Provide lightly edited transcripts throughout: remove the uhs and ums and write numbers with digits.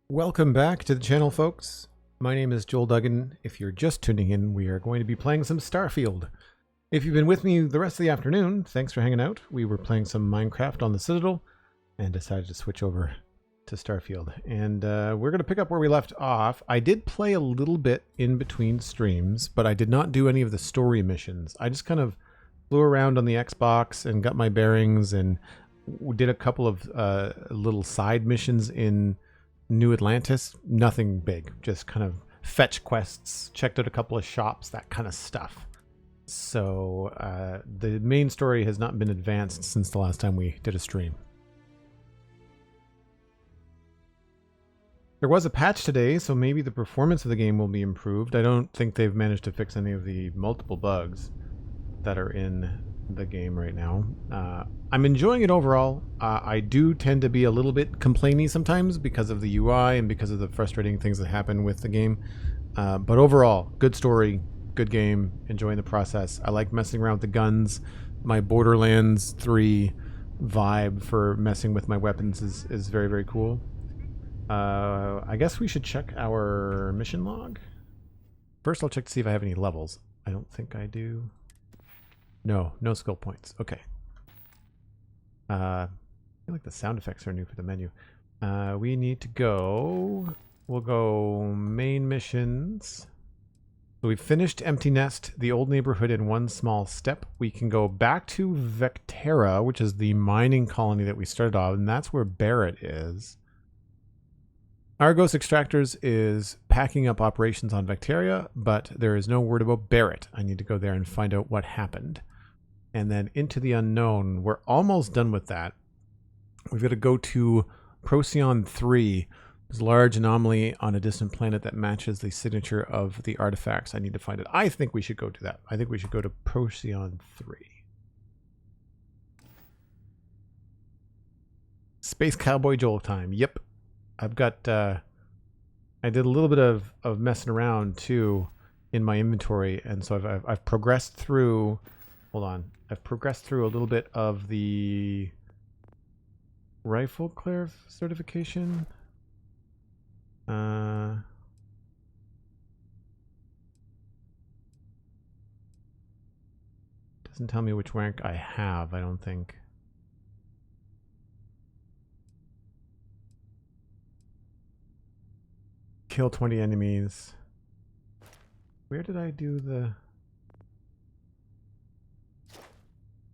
Welcome back to the channel, folks. My name is Joel Duggan. If you're just tuning in, we are going to be playing some Starfield. If you've been with me the rest of the afternoon, thanks for hanging out. We were playing some Minecraft on the Citadel and decided to switch over to Starfield. And we're going to pick up where we left off. I did play a little bit in between streams, but I did not do any of the story missions. I just kind of flew around on the Xbox and got my bearings and did a couple of little side missions in New Atlantis. Nothing big, just kind of fetch quests, checked out a couple of shops, that kind of stuff. So the main story has not been advanced since the last time we did a stream. There was a patch today, so maybe the performance of the game will be improved. I don't think they've managed to fix any of the multiple bugs that are in the game right now. I'm enjoying it overall. I do tend to be a little bit complainy sometimes because of the UI and because of the frustrating things that happen with the game. But overall, good story, good game, enjoying the process. I like messing around with the guns. My Borderlands 3 vibe for messing with my weapons is very, very cool. I guess we should check our mission log. First, I'll check to see if I have any levels. I don't think I do. No skill points. Okay. I feel like the sound effects are new for the menu. We need to go... We'll go main missions. So we've finished Empty Nest, the old neighborhood in one small step. We can go back to Vectera, which is the mining colony that we started off, and that's where Barrett is. Argos Extractors is packing up operations on Vectera, but there is no word about Barrett. I need to go there and find out what happened. And then into the unknown. We're almost done with that. We've got to go to Procyon 3. There's a large anomaly on a distant planet that matches the signature of the artifacts. I need to find it. I think we should go to that. I think we should go to Procyon 3. Space Cowboy Joel time. Yep. I've got... I did a little bit of messing around, too, in my inventory. And so I've progressed through... Hold on. I've progressed through a little bit of the rifle clerk certification. Doesn't tell me which rank I have, I don't think. Kill 20 enemies. Where did I do the...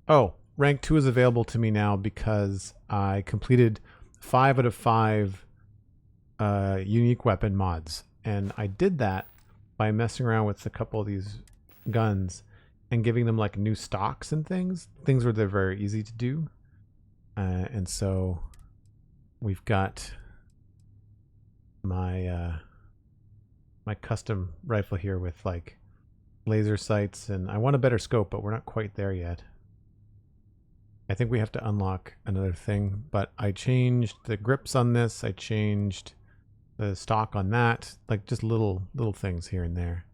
Oh, rank 2 is available to me now because I completed 5 out of 5 unique weapon mods. And I did that by messing around with a couple of these guns and giving them like new stocks and things where they're very easy to do. And so we've got my my custom rifle here with like laser sights, and I want a better scope, but we're not quite there yet. I think we have to unlock another thing, but I changed the grips on this. I changed the stock on that, like just little things here and there.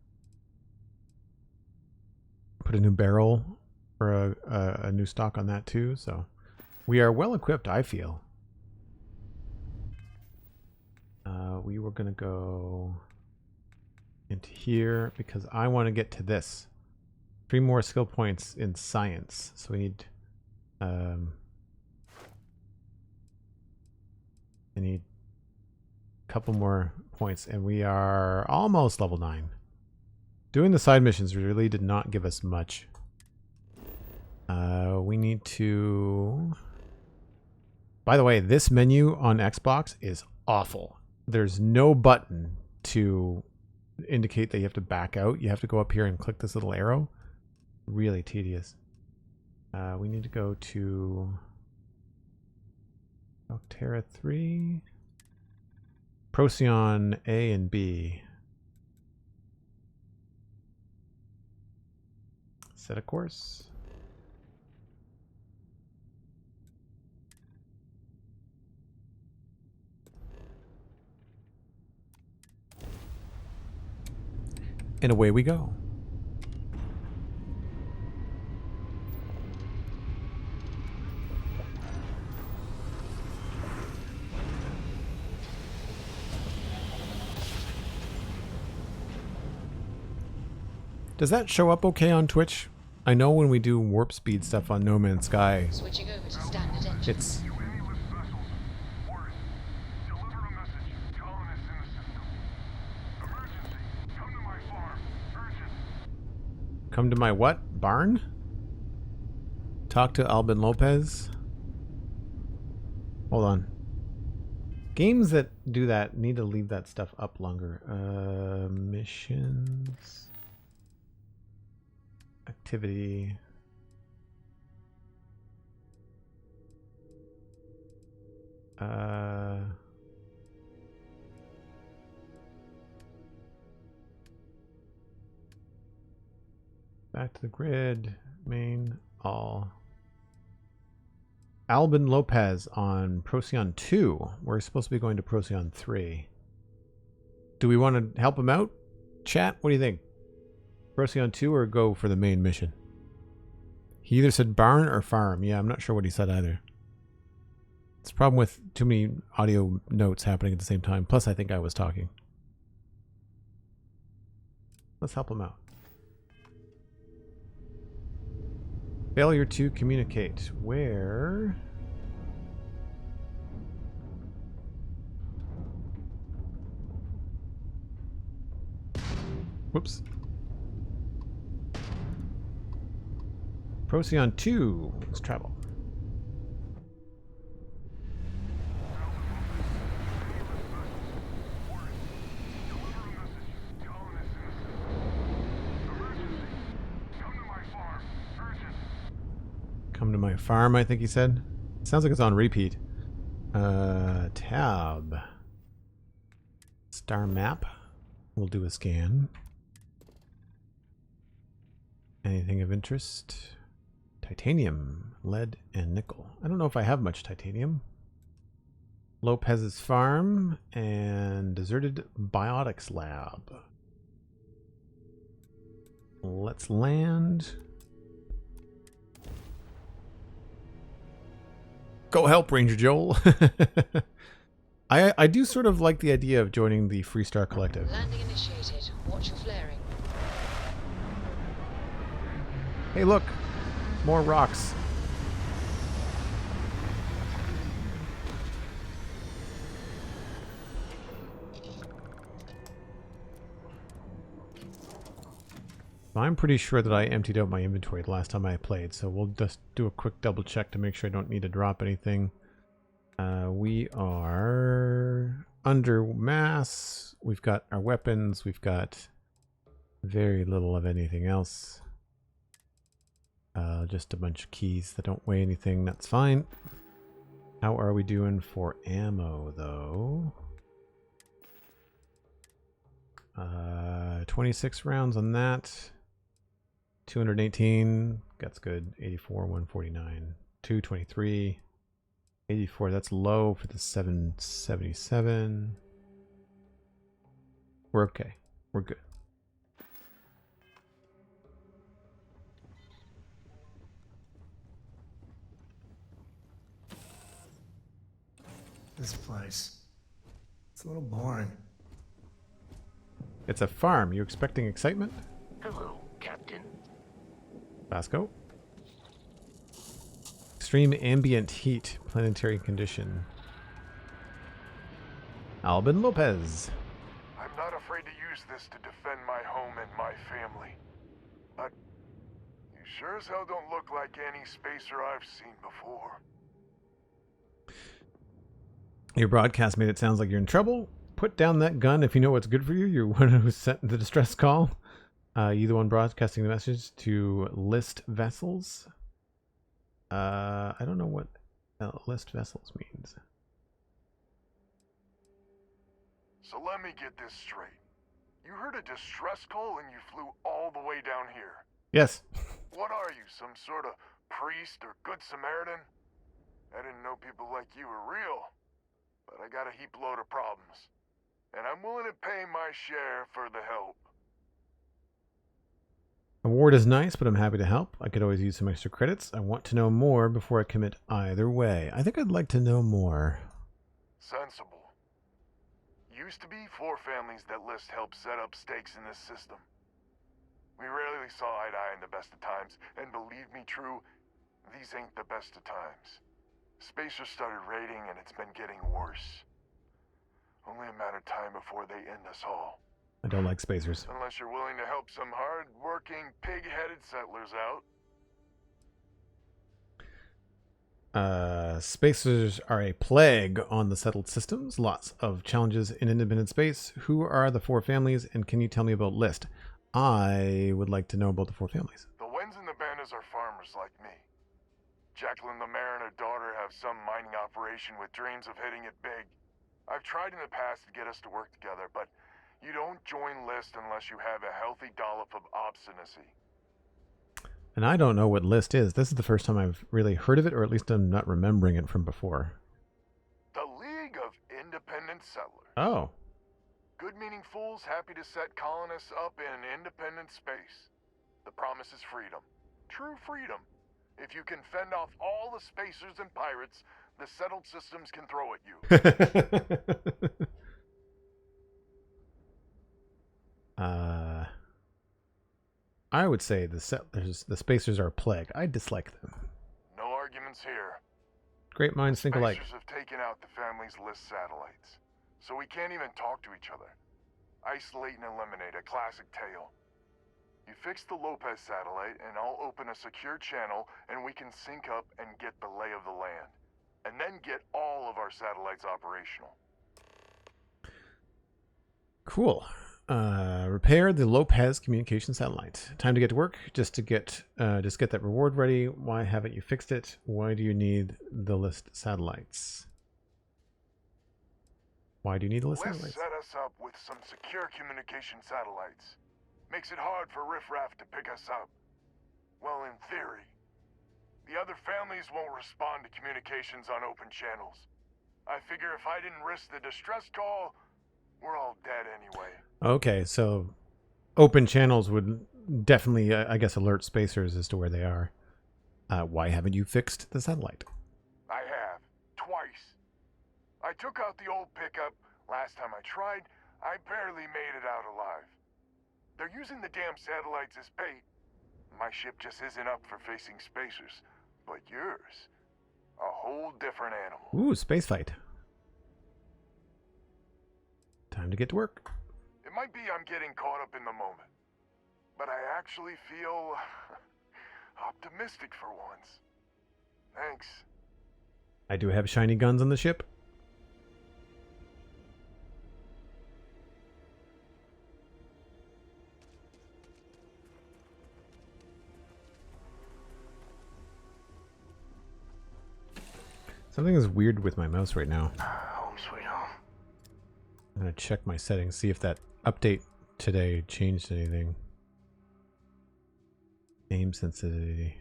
Put a new barrel or a new stock on that too. So we are well equipped, I feel. We were gonna go into here because I want to get to this. 3 more skill points in science. So we need I need a couple more points, and we are almost level 9. Doing the side missions really did not give us much. We need to... By the way, this menu on Xbox is awful. There's no button to indicate that you have to back out. You have to go up here and click this little arrow. Really tedious. We need to go to Vectera 3, Procyon A and B. Set a course. And away we go. Does that show up okay on Twitch? I know when we do warp speed stuff on No Man's Sky, Switching over to standard engine. it's... Come to my what? Barn? Talk to Albin Lopez? Hold on. Games that do that need to leave that stuff up longer. Missions. Activity. Back to the grid. Main. All. Albin Lopez on Procyon 2. We're supposed to be going to Procyon 3. Do we want to help him out? Chat, what do you think? Procyon 2 or go for the main mission? He either said barn or farm. Yeah, I'm not sure what he said either. It's a problem with too many audio notes happening at the same time. Plus, I think I was talking. Let's help him out. Failure to communicate. Where? Whoops. Procyon 2. Let's travel. Come to my farm, I think he said. Sounds like it's on repeat. Tab. Star map. We'll do a scan. Anything of interest? Titanium, lead, and nickel. I don't know if I have much titanium. Lopez's farm and deserted biotics lab. Let's land. Go help, Ranger Joel. I do sort of like the idea of joining the Freestar Collective. Landing initiated. Watch your flaring. Hey, look. More rocks. I'm pretty sure that I emptied out my inventory the last time I played, so we'll just do a quick double check to make sure I don't need to drop anything. We are under mass. We've got our weapons. We've got very little of anything else. Just a bunch of keys that don't weigh anything. That's fine. How are we doing for ammo, though? 26 rounds on that. 218. That's good. 84, 149. 223. 84. That's low for the 777. We're okay. We're good. This place. It's a little boring. It's a farm. You expecting excitement? Hello, Captain. Vasco. Extreme ambient heat. Planetary condition. Albin Lopez. I'm not afraid to use this to defend my home and my family. But you sure as hell don't look like any spacer I've seen before. Your broadcast made it sound like you're in trouble. Put down that gun if you know what's good for you. You're one who sent the distress call. You the one broadcasting the message to list vessels. I don't know what list vessels means. So let me get this straight. You heard a distress call and you flew all the way down here. Yes. What are you, some sort of priest or good Samaritan? I didn't know people like you were real. But I got a heap load of problems. And I'm willing to pay my share for the help. Award is nice, but I'm happy to help. I could always use some extra credits. I want to know more before I commit either way. I think I'd like to know more. Sensible. Used to be 4 families that list help set up stakes in this system. We rarely saw eye to eye in the best of times, and believe me, True, these ain't the best of times. Spacers started raiding, and it's been getting worse. Only a matter of time before they end us all. I don't like spacers. Unless you're willing to help some hard-working, pig-headed settlers out. Spacers are a plague on the settled systems. Lots of challenges in independent space. Who are the 4 families, and can you tell me about List? I would like to know about the 4 families. The Wens and the Bandas are farmers like me. Jacqueline Lemaire and her daughter have some mining operation with dreams of hitting it big. I've tried in the past to get us to work together, but you don't join List unless you have a healthy dollop of obstinacy. And I don't know what List is. This is the first time I've really heard of it, or at least I'm not remembering it from before. The League of Independent Settlers. Oh. Good-meaning fools happy to set colonists up in independent space. The promise is freedom. True freedom. If you can fend off all the spacers and pirates the settled systems can throw at you. I would say the spacers are a plague. I dislike them. No arguments here. Great minds think alike. Spacers have taken out the family's List satellites, so we can't even talk to each other. Isolate and eliminate, a classic tale. You fix the Lopez satellite, and I'll open a secure channel, and we can sync up and get the lay of the land. And then get all of our satellites operational. Cool. Repair the Lopez communication satellite. Time to get to work. Just get that reward ready. Why haven't you fixed it? Why do you need the List satellites? Why do you need the List Let's satellites? set us up with some secure communication satellites. Makes it hard for riffraff to pick us up. Well, in theory. The other families won't respond to communications on open channels. I figure if I didn't risk the distress call, we're all dead anyway. Okay, so open channels would definitely, I guess, alert spacers as to where they are. Why haven't you fixed the satellite? I have. Twice. I took out the old pickup. Last time I tried, I barely made it out alive. They're using the damn satellites as bait. My ship just isn't up for facing spacers. But yours, a whole different animal. Ooh, space fight. Time to get to work. It might be I'm getting caught up in the moment, but I actually feel optimistic for once. Thanks. I do have shiny guns on the ship. Something is weird with my mouse right now. Home sweet home. I'm going to check my settings, see if that update today changed anything. Aim sensitivity.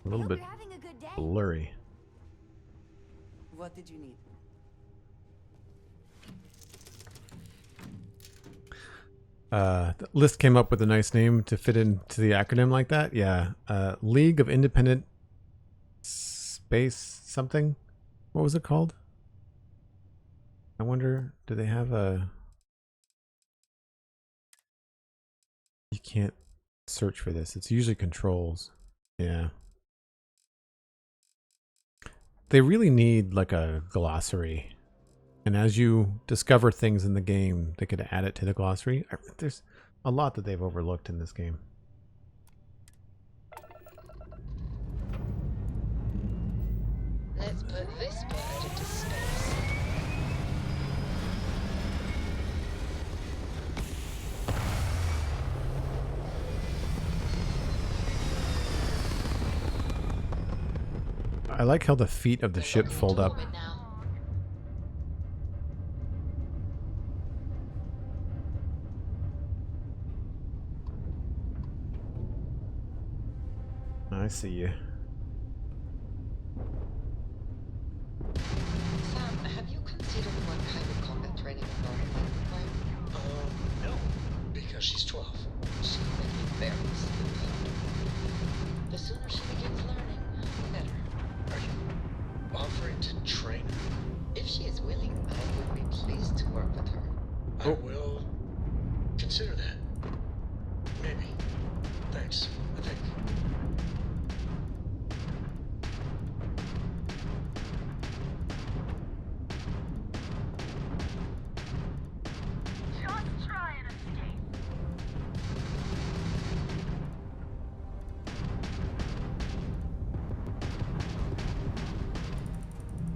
A little bit blurry. What did you need? The list came up with a nice name to fit into the acronym like that. Yeah. League of Independent Space something. What was it called? I wonder, do they have a... You can't search for this. It's usually controls. Yeah. They really need like a glossary. And as you discover things in the game, they could add it to the glossary. There's a lot that they've overlooked in this game. Let's put this bird into space. I like how the feet of the ship fold up. Orbit now. I see you. Sam, have you considered what kind of combat training your daughter might require? No, because she's 12. She will be very stupid. The sooner she begins learning, the better. Are you offering to train her. If she is willing, I would be pleased to work with her. I will consider that. Maybe. Thanks, I think. Just try and escape.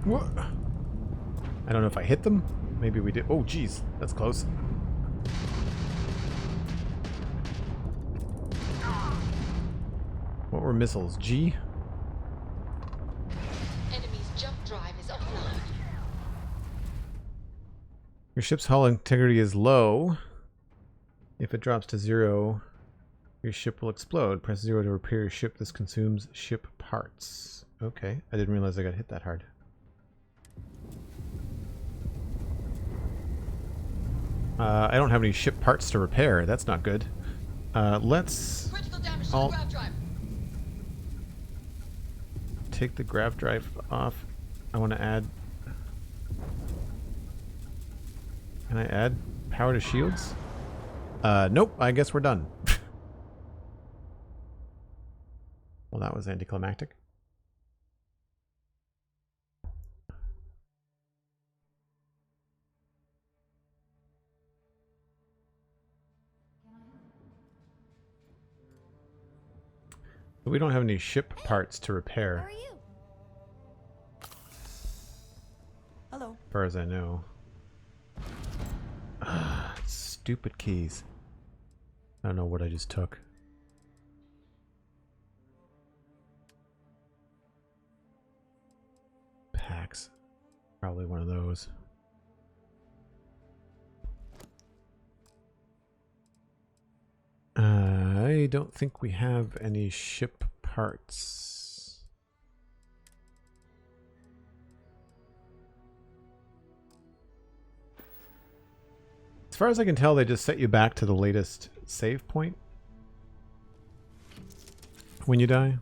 What? I don't know if I hit them. Maybe we did. Oh, geez. That's close. What were missiles? G? Enemy's jump drive is offline. Your ship's hull integrity is low. If it drops to 0, your ship will explode. Press 0 to repair your ship. This consumes ship parts. Okay. I didn't realize I got hit that hard. I don't have any ship parts to repair. That's not good. Let's Critical damage to the grav drive. take the grav drive off. I want to add... Can I add power to shields? Nope. I guess we're done. Well, that was anticlimactic. We don't have any ship parts to repair. How are you? Hello. As far as I know. Stupid keys. I don't know what I just took. Packs. Probably one of those. I don't think we have any ship parts. As far as I can tell, they just set you back to the latest save point when you die.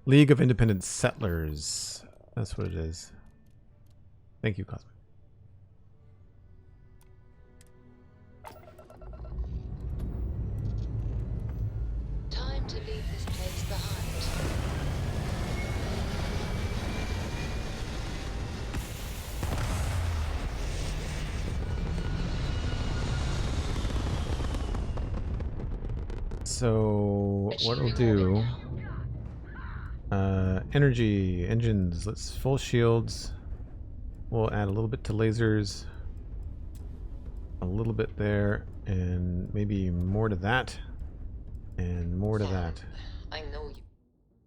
League of Independent Settlers. That's what it is. Thank you, Cosmic. Time to leave this place behind. So what we'll do, energy, engines, let's full shields. We'll add a little bit to lasers, a little bit there, and maybe more to that, and more to that. I know you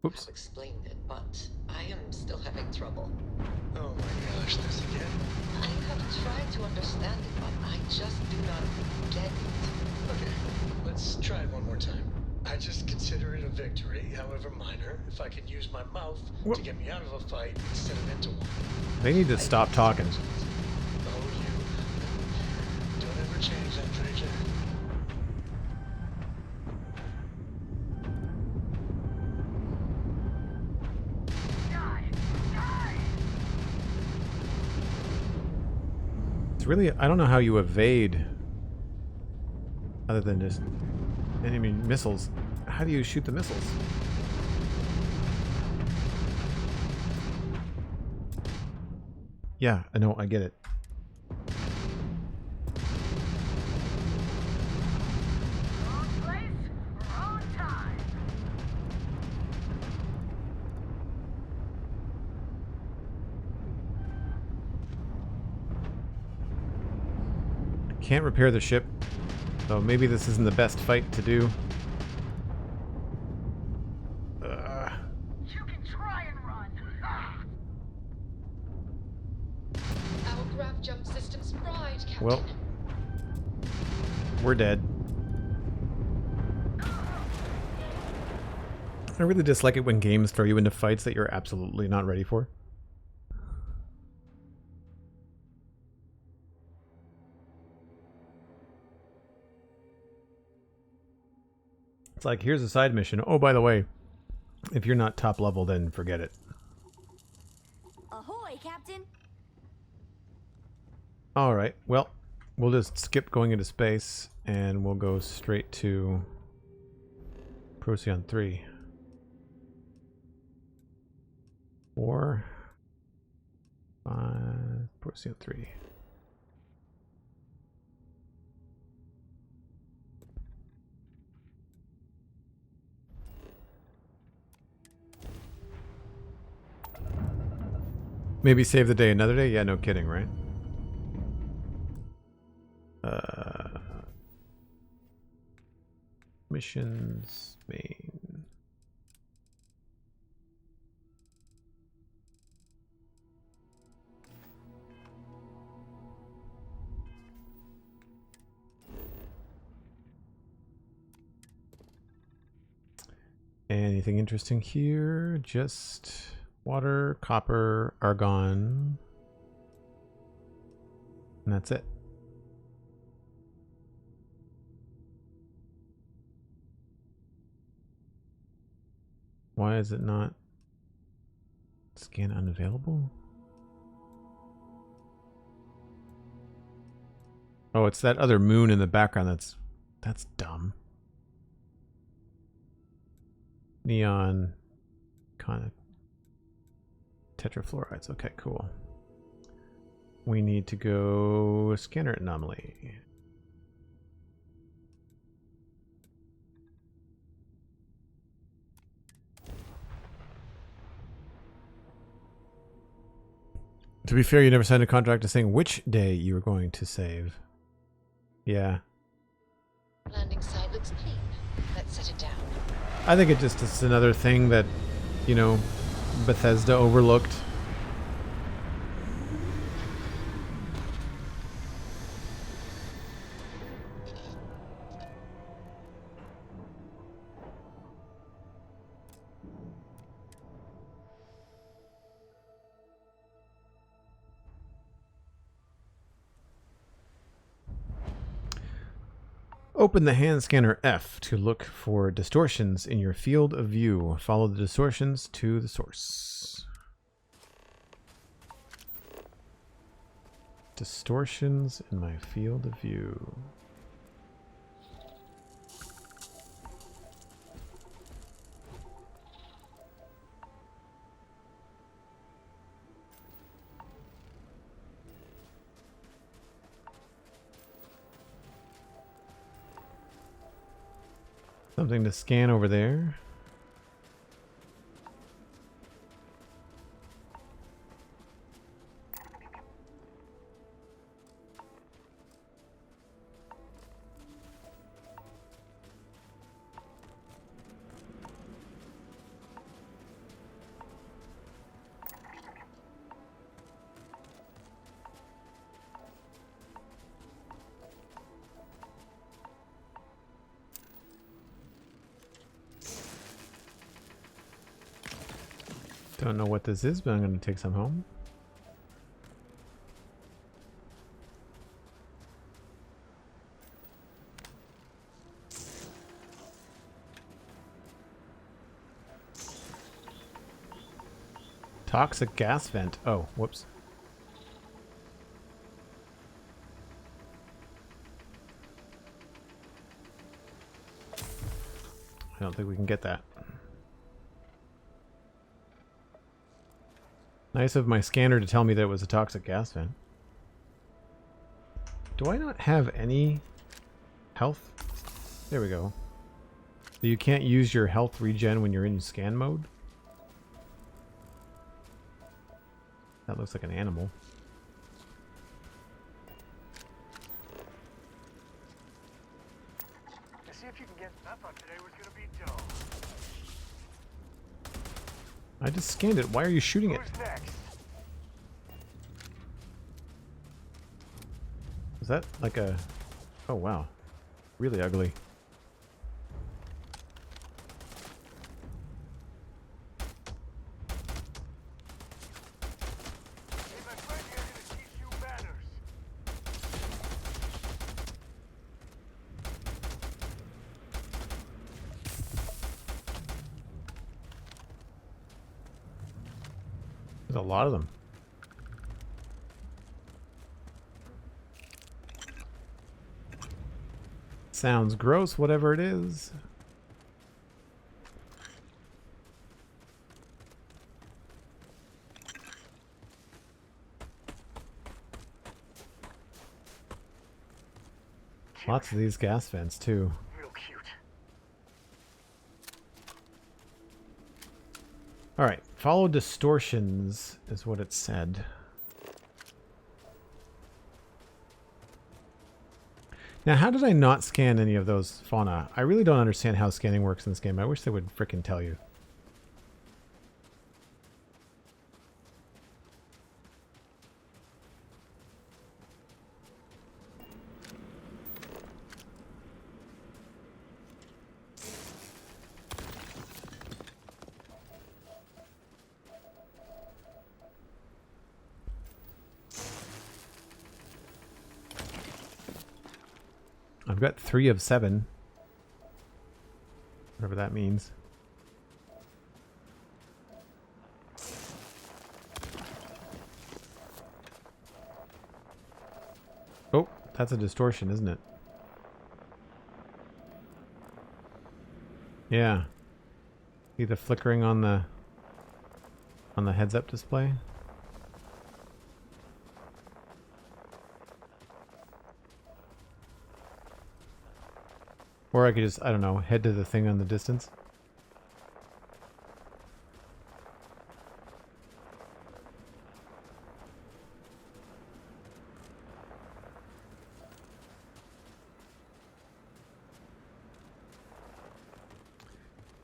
Oops. have explained it, but I am still having trouble. Oh my gosh, this again? I have tried to understand it, but I just do not get it. Okay, let's try it one more time. I just consider it a victory, however minor, if I can use my mouth What? to get me out of a fight instead of into one. They need to stop talking. Oh, you. Don't ever change that, Trajan. It's really, I don't know how you evade other than just enemy missiles. How do you shoot the missiles? Yeah, I know, I get it. Wrong place, wrong time. I can't repair the ship, so maybe this isn't the best fight to do. You can try and run. Our grav jump system's fried, Captain. Well, we're dead. I really dislike it when games throw you into fights that you're absolutely not ready for. It's like, here's a side mission. Oh, by the way, if you're not top level, then forget it. Sorry, Captain. All right. Well, we'll just skip going into space and we'll go straight to Procyon 3. 4, 5, Procyon 3. Maybe save the day another day? Yeah, no kidding, right? Missions, main. Anything interesting here? Just water, copper, argon. And that's it. Why is it not scan unavailable? Oh, it's that other moon in the background that's dumb. Neon kind of tetrafluorides. Okay, cool. We need to go scanner anomaly. To be fair, you never signed a contract to saying which day you were going to save. Yeah. Landing site looks clean. Let's set it down. I think it's another thing that, you know, Bethesda overlooked. Open the hand scanner F to look for distortions in your field of view. Follow the distortions to the source. Distortions in my field of view. Something to scan over there. Don't know what this is, but I'm going to take some home. Toxic gas vent. Oh, whoops. I don't think we can get that. Nice of my scanner to tell me that it was a toxic gas vent. Do I not have any health? There we go. So you can't use your health regen when you're in scan mode? That looks like an animal. To see if you can get. I thought today was gonna be dull. I just scanned it. Why are you shooting it? Who's next? Is that like a... Oh, wow. Really ugly. Hey, my friend here gonna teach you manners. There's a lot of them. sounds gross, whatever it is. Lots of these gas vents too. Real cute. Alright, follow distortions is what it said. Now, how did I not scan any of those fauna? I really don't understand how scanning works in this game. I wish they would frickin' tell you. I've got 3 of 7. Whatever that means. Oh, that's a distortion, isn't it? Yeah. See the flickering on the heads-up display? Or I could just, I don't know, head to the thing on the distance.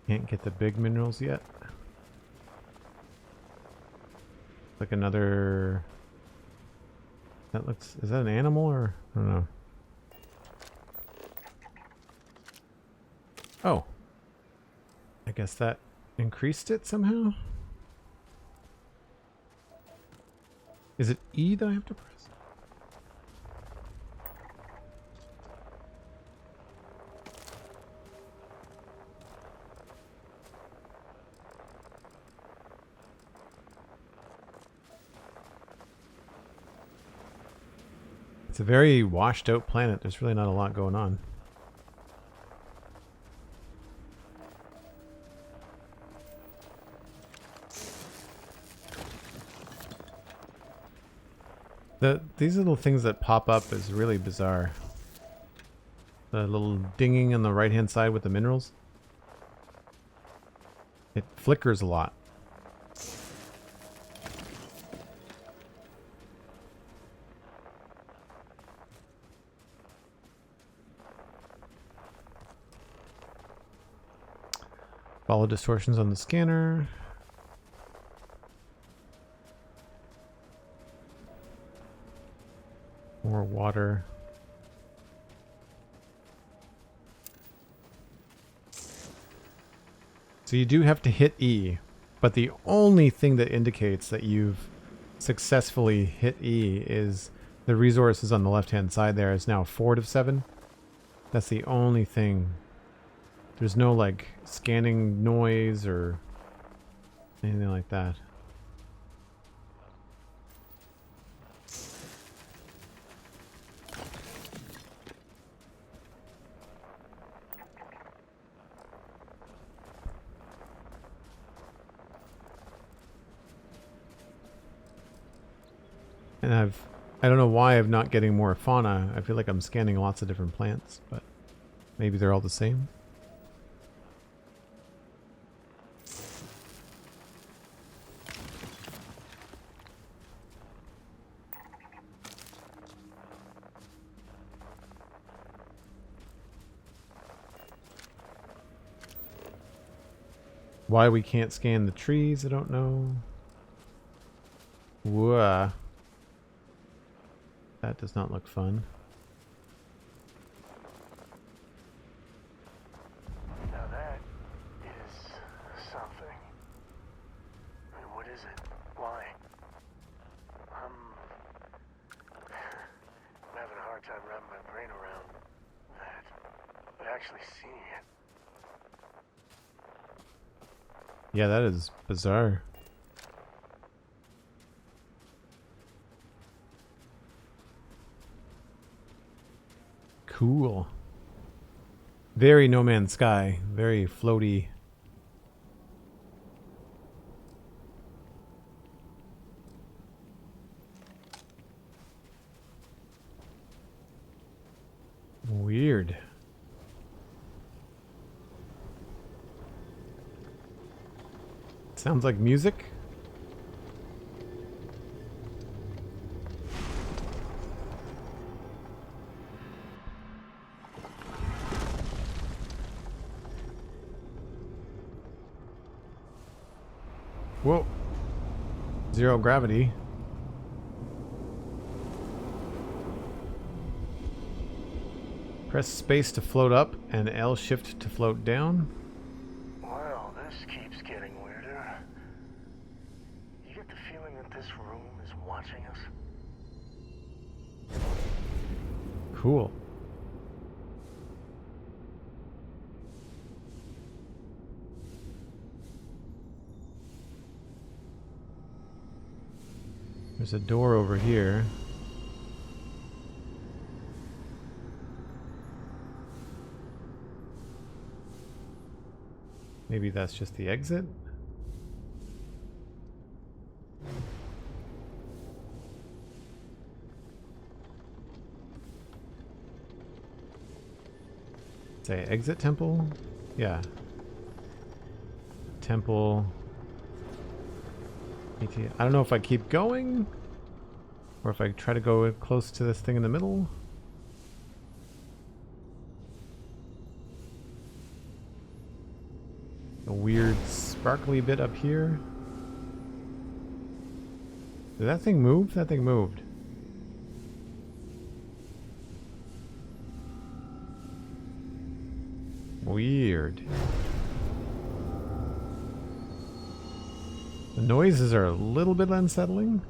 Can't get the big minerals yet. Like another... That looks... Is that an animal or... I don't know. Oh. I guess that increased it somehow? Is it E that I have to press? It's a very washed out planet. There's really not a lot going on. These little things that pop up is really bizarre. The little dinging on the right hand side with the minerals. It flickers a lot. Follow distortions on the scanner. More water. So you do have to hit E, but the only thing that indicates that you've successfully hit E is the resources on the left-hand side there is now 4 of 7. That's the only thing. There's no, like, scanning noise or anything like that. And I don't know why I'm not getting more fauna. I feel like I'm scanning lots of different plants, but maybe they're all the same. Why we can't scan the trees, I don't know. Whoa. That does not look fun. Now that is something. I mean, what is it? Why? I'm having a hard time wrapping my brain around that. But actually seeing it. Yeah, that is bizarre. Cool. Very No Man's Sky. Very floaty. Weird. Sounds like music. Whoa. Zero gravity. Press space to float up and L shift to float down. Well, this keeps getting weirder. You get the feeling that this room is watching us? Cool. There's a door over here. Maybe that's just the exit? Say exit temple? Yeah. Temple. I don't know if I keep going or if I try to go close to this thing in the middle. A weird sparkly bit up here. Did that thing move? That thing moved. Weird. The noises are a little bit unsettling.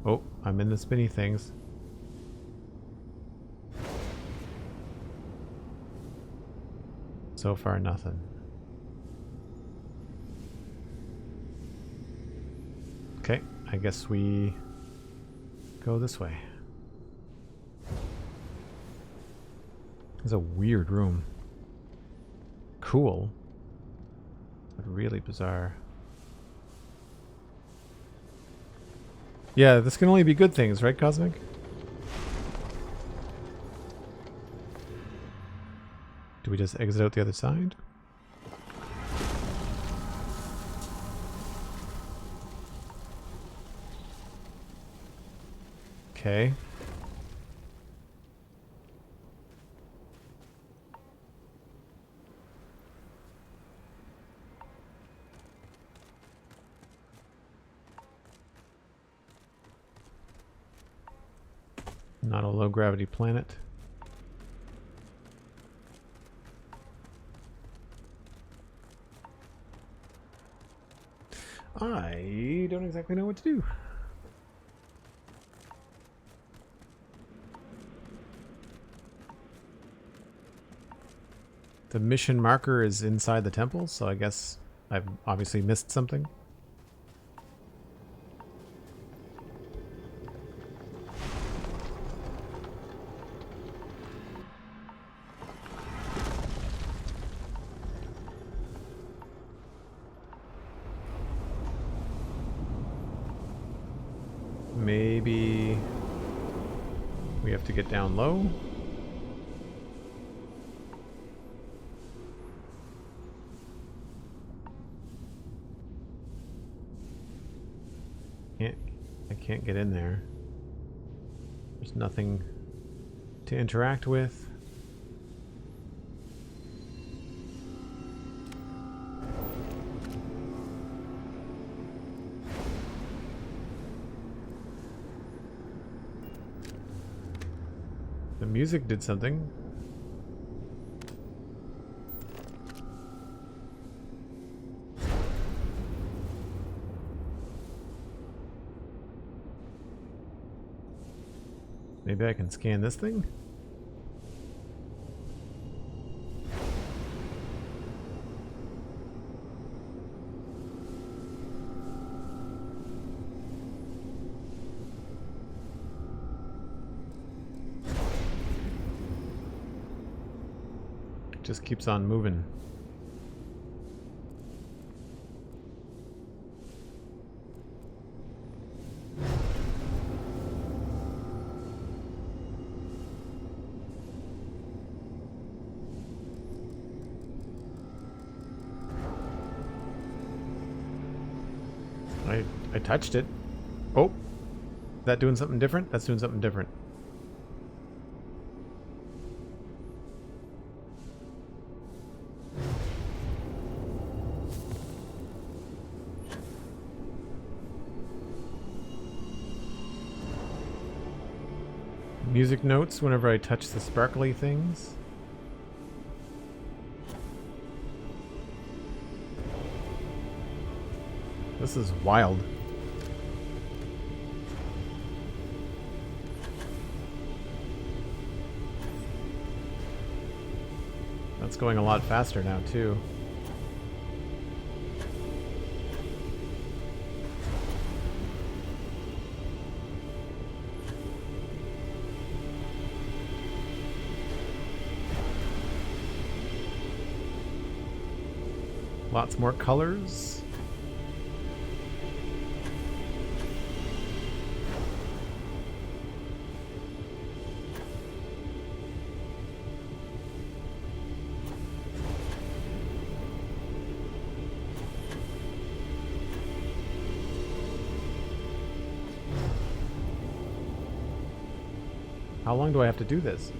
Oh, I'm in the spinny things. So far, nothing. Okay, I guess we go this way. It's a weird room. Cool. But really bizarre. Yeah, this can only be good things, right, Cosmic? Do we just exit out the other side? Okay. Not a low gravity planet. I don't exactly know what to do. The mission marker is inside the temple, so I guess I've obviously missed something. Maybe we have to get down low. I can't get in there. There's nothing to interact with. The music did something. Maybe I can scan this thing? just keeps on moving. I touched it. Oh, that doing something different? That's doing something different. Music notes whenever I touch the sparkly things. This is wild. That's going a lot faster now, too. Lots more colors. How long do I have to do this?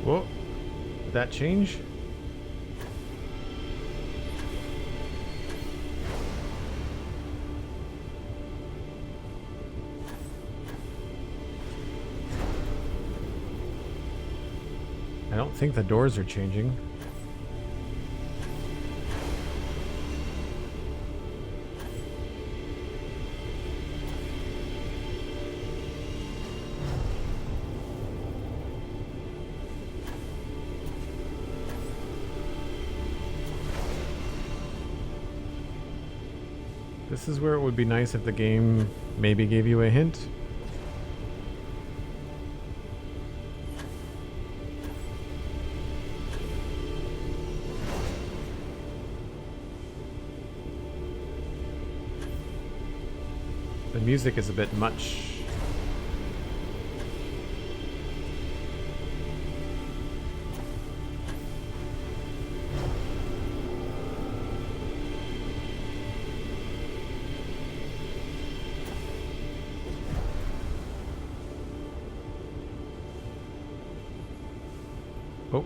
Whoa, did that change? I don't think the doors are changing. This is where it would be nice if the game maybe gave you a hint. The music is a bit much. Oh.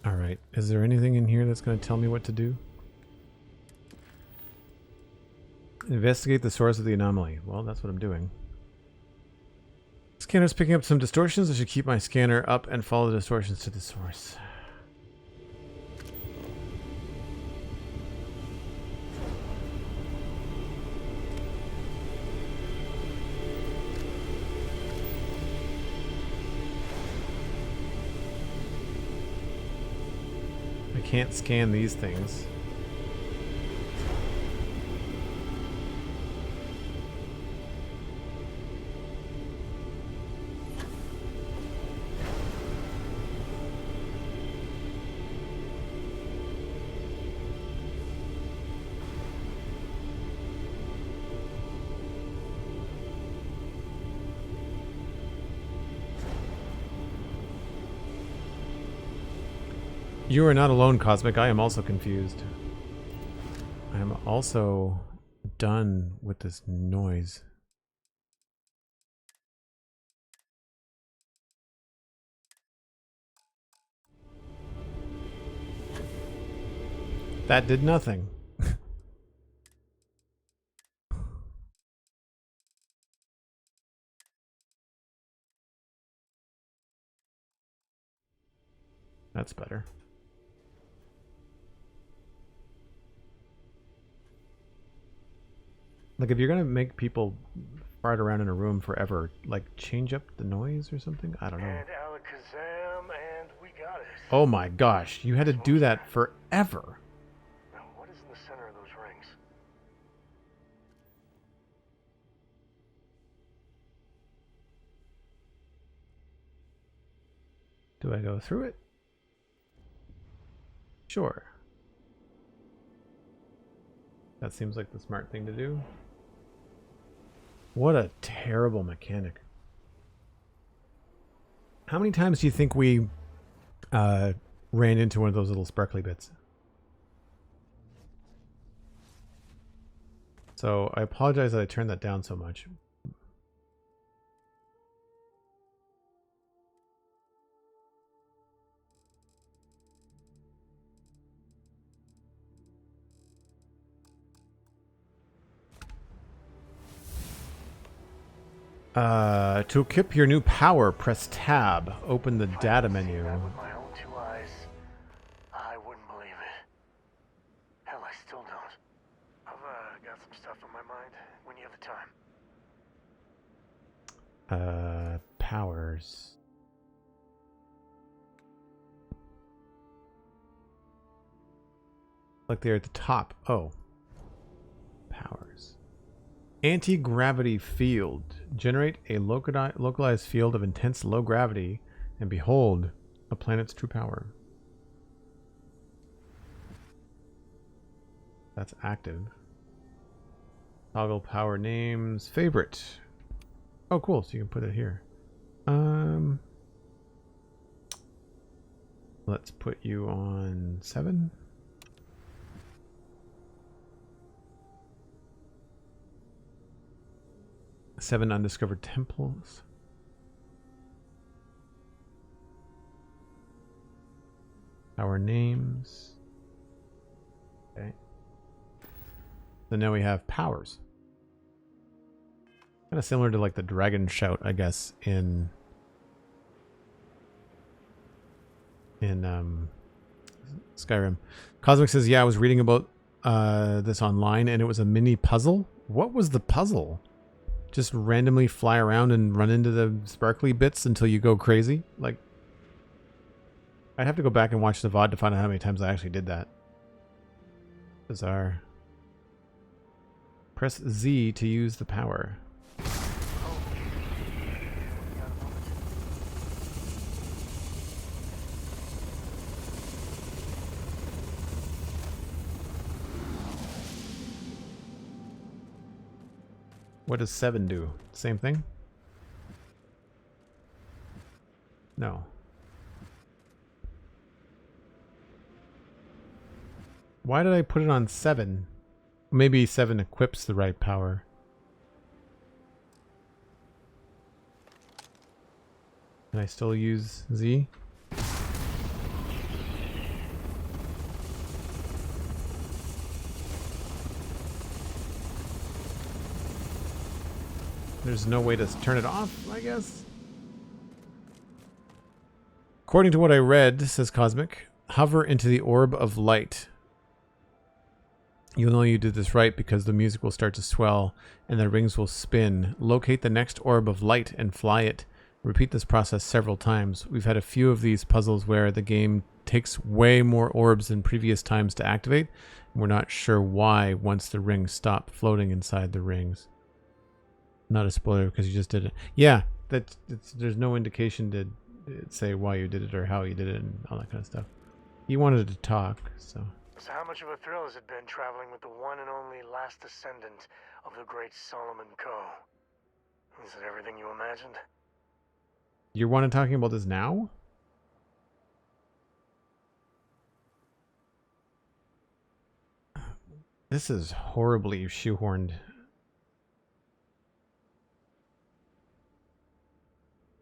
All right. Is there anything in here that's going to tell me what to do? Investigate the source of the anomaly. Well, that's what I'm doing. Scanner's picking up some distortions. I should keep my scanner up and follow the distortions to the source. I can't scan these things. You are not alone, Cosmic. I am also confused. I am also done with this noise. That did nothing. That's better. Like, if you're gonna make people fart around in a room forever, like, change up the noise or something? I don't know. And alakazam, and we got it. Oh my gosh, you had to do that forever. Now, what is in the center of those rings? Do I go through it? Sure. That seems like the smart thing to do. What a terrible mechanic. How many times do you think we ran into one of those little sparkly bits? So I apologize that I turned that down so much. To equip your new power, press tab. Open the data menu. With my own two eyes, I wouldn't believe it. Hell, I still don't. I've got some stuff on my mind when you have the time. Powers. Like they're at the top. Oh. Powers. Anti-gravity field. Generate a localized field of intense low gravity, and behold, a planet's true power. That's active. Toggle power names. Favorite. Oh, cool. So you can put it here. Let's put you on 7. Seven undiscovered temples. Our names. Okay. So now we have powers. Kind of similar to like the dragon shout, I guess, in Skyrim. Cosmic says, yeah, I was reading about this online and it was a mini puzzle. What was the puzzle? Just randomly fly around and run into the sparkly bits until you go crazy? Like, I'd have to go back and watch the VOD to find out how many times I actually did that. Bizarre. Press Z to use the power. What does 7 do? Same thing? No. Why did I put it on 7? Maybe 7 equips the right power. Can I still use Z? There's no way to turn it off, I guess. According to what I read, says Cosmic, hover into the orb of light. You'll know you did this right because the music will start to swell and the rings will spin. Locate the next orb of light and fly it. Repeat this process several times. We've had a few of these puzzles where the game takes way more orbs than previous times to activate. And we're not sure why once the rings stop floating inside the rings. Not a spoiler because you just did it. Yeah, there's no indication to say why you did it or how you did it and all that kind of stuff. You wanted to talk, so. So how much of a thrill has it been traveling with the one and only last descendant of the great Solomon Cove? Is it everything you imagined? You're one talking about this now? This is horribly shoehorned.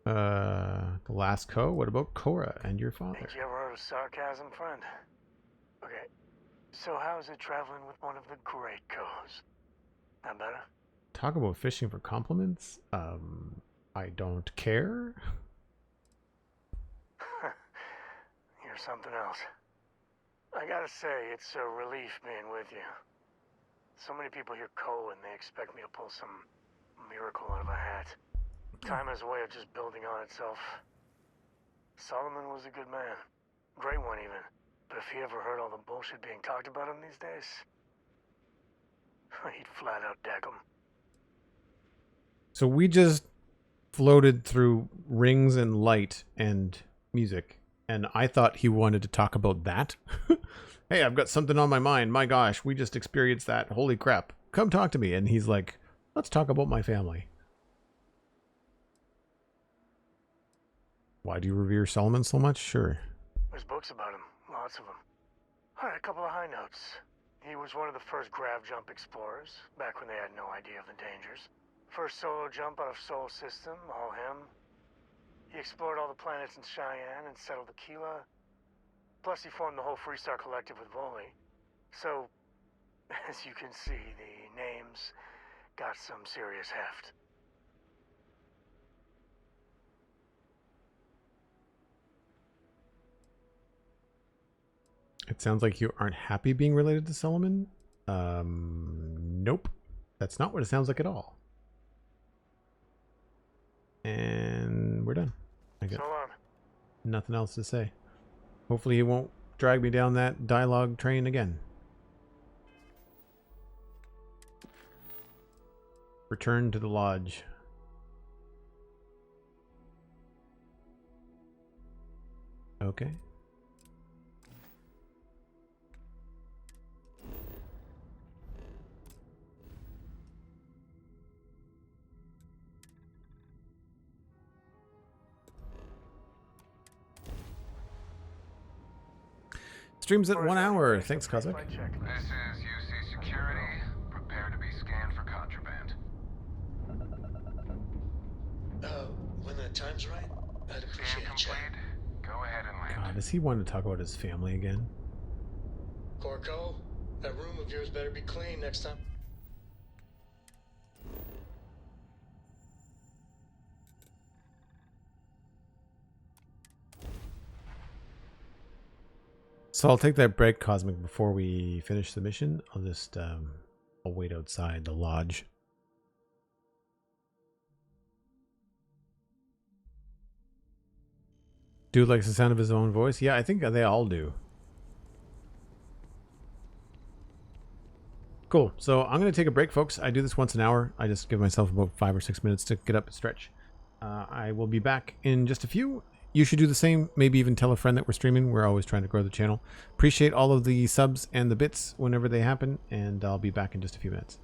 The last Ko? What about Korra and your father? Think you ever heard of sarcasm, friend? Okay, So how's it traveling with one of the great Coves? That better? Talk about fishing for compliments? I don't care. You're something else. I gotta say, it's a relief being with you. So many people hear Cove and they expect me to pull some miracle out of a hat. Time has a way of just building on itself. Solomon was a good man. Great one, even. But if he ever heard all the bullshit being talked about him these days, he'd flat out deck him. So we just floated through rings and light and music, and I thought he wanted to talk about that. Hey, I've got something on my mind. My gosh, we just experienced that. Holy crap. Come talk to me. And he's like, let's talk about my family. Why do you revere Solomon so much? Sure. There's books about him. Lots of them. Alright, a couple of high notes. He was one of the first grav jump explorers, back when they had no idea of the dangers. First solo jump out of Sol System, all him. He explored all the planets in Cheyenne and settled Aquila. Plus he formed the whole Freestar Collective with Volley. So, as you can see, the names got some serious heft. It sounds like you aren't happy being related to Solomon. Nope. That's not what it sounds like at all. And we're done. I got So long. nothing else to say. Hopefully he won't drag me down that dialogue train again. Return to the lodge. Okay. Streams at 1 hour. Thanks, Kazakh. This is UC Security. Prepare to be scanned for contraband. When the time's right, I'd Scan complete. Go ahead and land. God, does he want to talk about his family again? Corco, that room of yours better be clean next time. So I'll take that break, Cosmic, before we finish the mission. I'll just, I'll wait outside the lodge. Dude likes the sound of his own voice. Yeah, I think they all do. Cool. So I'm going to take a break, folks. I do this once an hour. I just give myself about 5 or 6 minutes to get up and stretch. I will be back in just a few. You should do the same. Maybe even tell a friend that we're streaming. We're always trying to grow the channel. Appreciate all of the subs and the bits whenever they happen. And I'll be back in just a few minutes.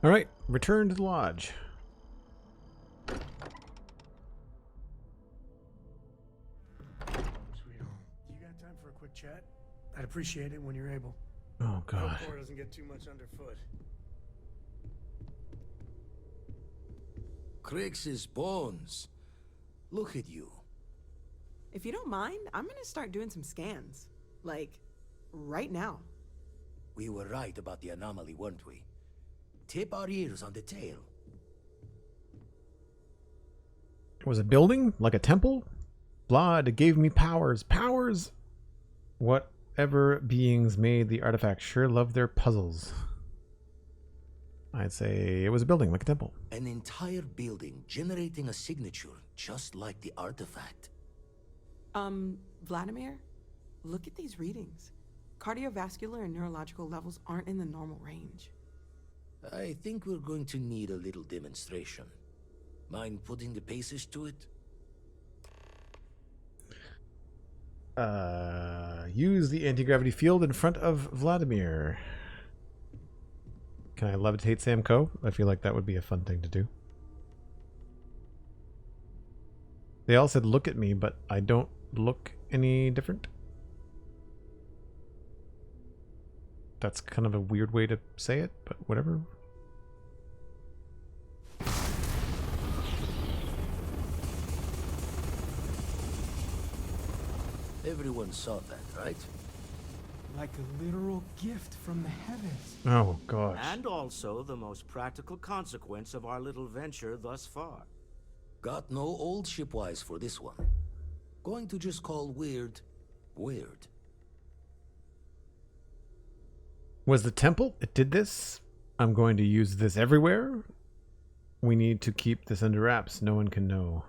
All right, return to the lodge. Sweet home. You got time for a quick chat? I'd appreciate it when you're able. Oh, God. Hope Cora doesn't get too much underfoot. Crix's bones. Look at you. If you don't mind, I'm gonna start doing some scans. Like, right now. We were right about the anomaly, weren't we? Tip our ears on the tale. It was a building? Like a temple? Blood gave me powers. Powers! Whatever beings made the artifact sure loved their puzzles. I'd say it was a building, like a temple. An entire building generating a signature just like the artifact. Vladimir, look at these readings. Cardiovascular and neurological levels aren't in the normal range. I think we're going to need a little demonstration. Mind putting the paces to it? Use the anti-gravity field in front of Vladimir. Can I levitate Sam Cove? I feel like that would be a fun thing to do. They all said look at me, but I don't look any different. That's kind of a weird way to say it, but whatever. Everyone saw that, right? Like a literal gift from the heavens. Oh, gosh. And also the most practical consequence of our little venture thus far. Got no old shipwise for this one. Going to just call weird, weird. Was the temple? It did this? I'm going to use this everywhere? We need to keep this under wraps. No one can know.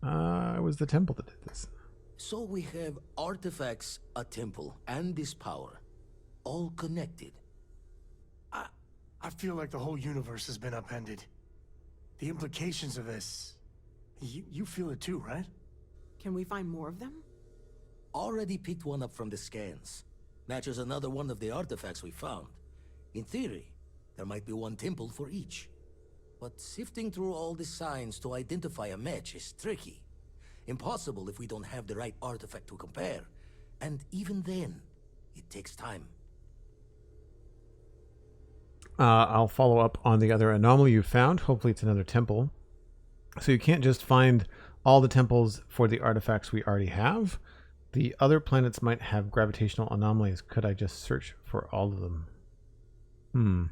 It was the temple that did this. So we have artifacts, a temple, and this power. All connected. I feel like the whole universe has been upended. The implications of this... You feel it too, right? Can we find more of them? Already picked one up from the scans. Matches another one of the artifacts we found. In theory, there might be one temple for each. But sifting through all the signs to identify a match is tricky. Impossible if we don't have the right artifact to compare. And even then, it takes time. I'll follow up on the other anomaly you found. Hopefully it's another temple. So you can't just find all the temples for the artifacts we already have. The other planets might have gravitational anomalies. Could I just search for all of them?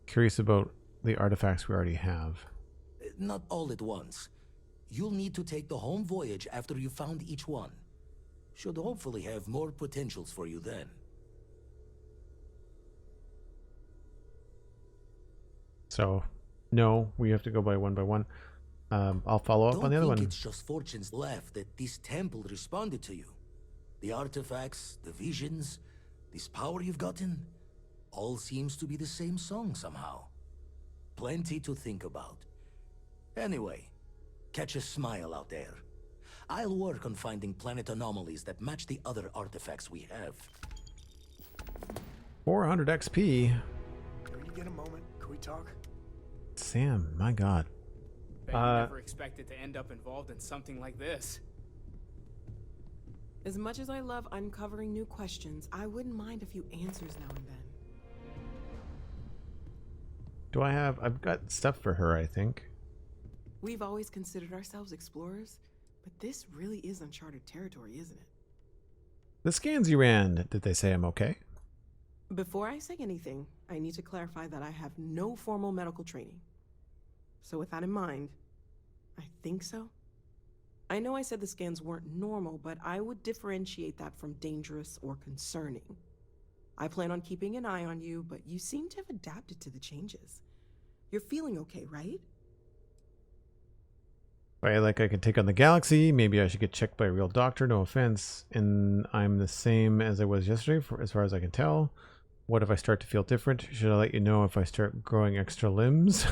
Curious about the artifacts we already have. Not all at once. You'll need to take the home voyage after you found each one. Should hopefully have more potentials for you then. So, no, we have to go by one. I'll follow up on the other one. It's just fortune's left that this temple responded to you. The artifacts, the visions, this power you've gotten, all seems to be the same song somehow. Plenty to think about. Anyway, catch a smile out there. I'll work on finding planet anomalies that match the other artifacts we have. 400 XP. Can you get a moment? Can we talk? Sam, my God. Bet you never expected to end up involved in something like this. As much as I love uncovering new questions, I wouldn't mind a few answers now and then. Do I have... I've got stuff for her, I think. We've always considered ourselves explorers, but this really is uncharted territory, isn't it? The scans you ran, did they say I'm okay? Before I say anything, I need to clarify that I have no formal medical training. So with that in mind, I think so. I know I said the scans weren't normal, but I would differentiate that from dangerous or concerning. I plan on keeping an eye on you, but you seem to have adapted to the changes. You're feeling okay, right? Right, like I could take on the galaxy. Maybe I should get checked by a real doctor. No offense. And I'm the same as I was yesterday, as far as I can tell. What if I start to feel different? Should I let you know if I start growing extra limbs?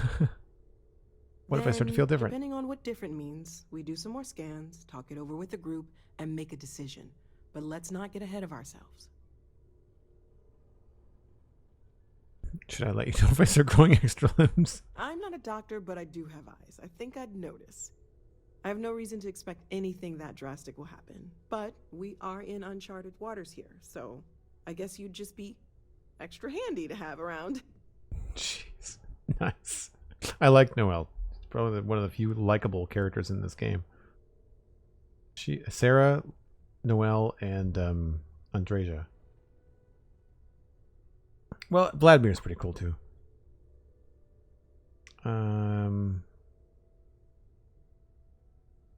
What if I start to feel different? Depending on what different means, we do some more scans, talk it over with the group, and make a decision. But let's not get ahead of ourselves. Should I let you know if I start growing extra limbs? I'm not a doctor, but I do have eyes. I think I'd notice. I have no reason to expect anything that drastic will happen. But we are in uncharted waters here, so I guess you'd just be extra handy to have around. Jeez. Nice. I like Noelle. Probably one of the few likable characters in this game. Sarah, Noelle, and Andreja. Well, Vladimir's pretty cool too.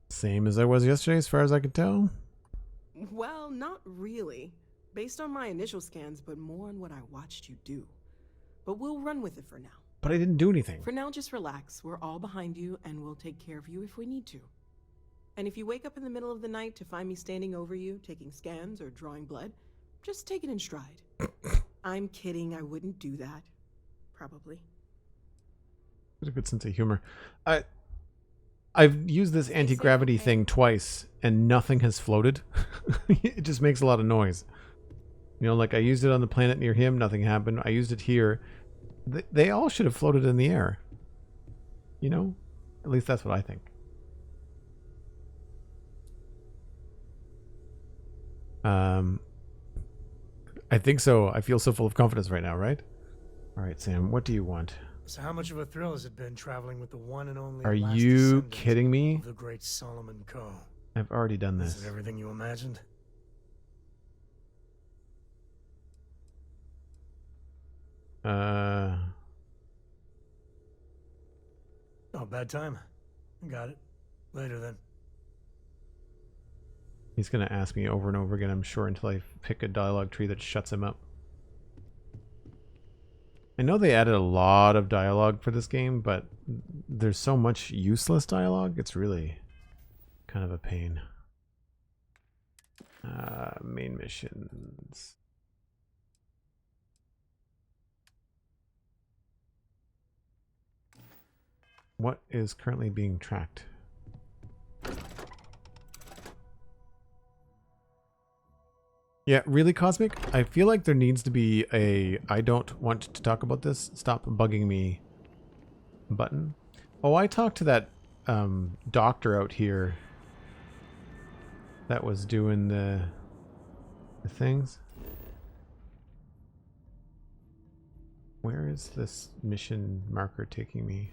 Same as I was yesterday, as far as I could tell. Well, not really. Based on my initial scans, but more on what I watched you do. But we'll run with it for now. But I didn't do anything. For now, just relax. We're all behind you, and we'll take care of you if we need to. And if you wake up in the middle of the night to find me standing over you, taking scans or drawing blood, just take it in stride. I'm kidding. I wouldn't do that. Probably. There's a good sense of humor. I've used this anti-gravity thing twice, and nothing has floated. It just makes a lot of noise. You know, like I used it on the planet near him, nothing happened. I used it here. They all should have floated in the air. You know? At least that's what I think. I think so. I feel so full of confidence right now, right? All right, Sam, what do you want? So how much of a thrill has it been traveling with the one and only Are last you descendant kidding me? of the great Solomon Cove? I've already done this. Is it everything you imagined? Oh, bad time. Got it. Later then. He's going to ask me over and over again, I'm sure, until I pick a dialogue tree that shuts him up. I know they added a lot of dialogue for this game, but there's so much useless dialogue, it's really kind of a pain. Main missions. What is currently being tracked? Yeah, really, Cosmic? I feel like there needs to be a I don't want to talk about this, stop bugging me button. Oh, I talked to that doctor out here that was doing the things. Where is this mission marker taking me?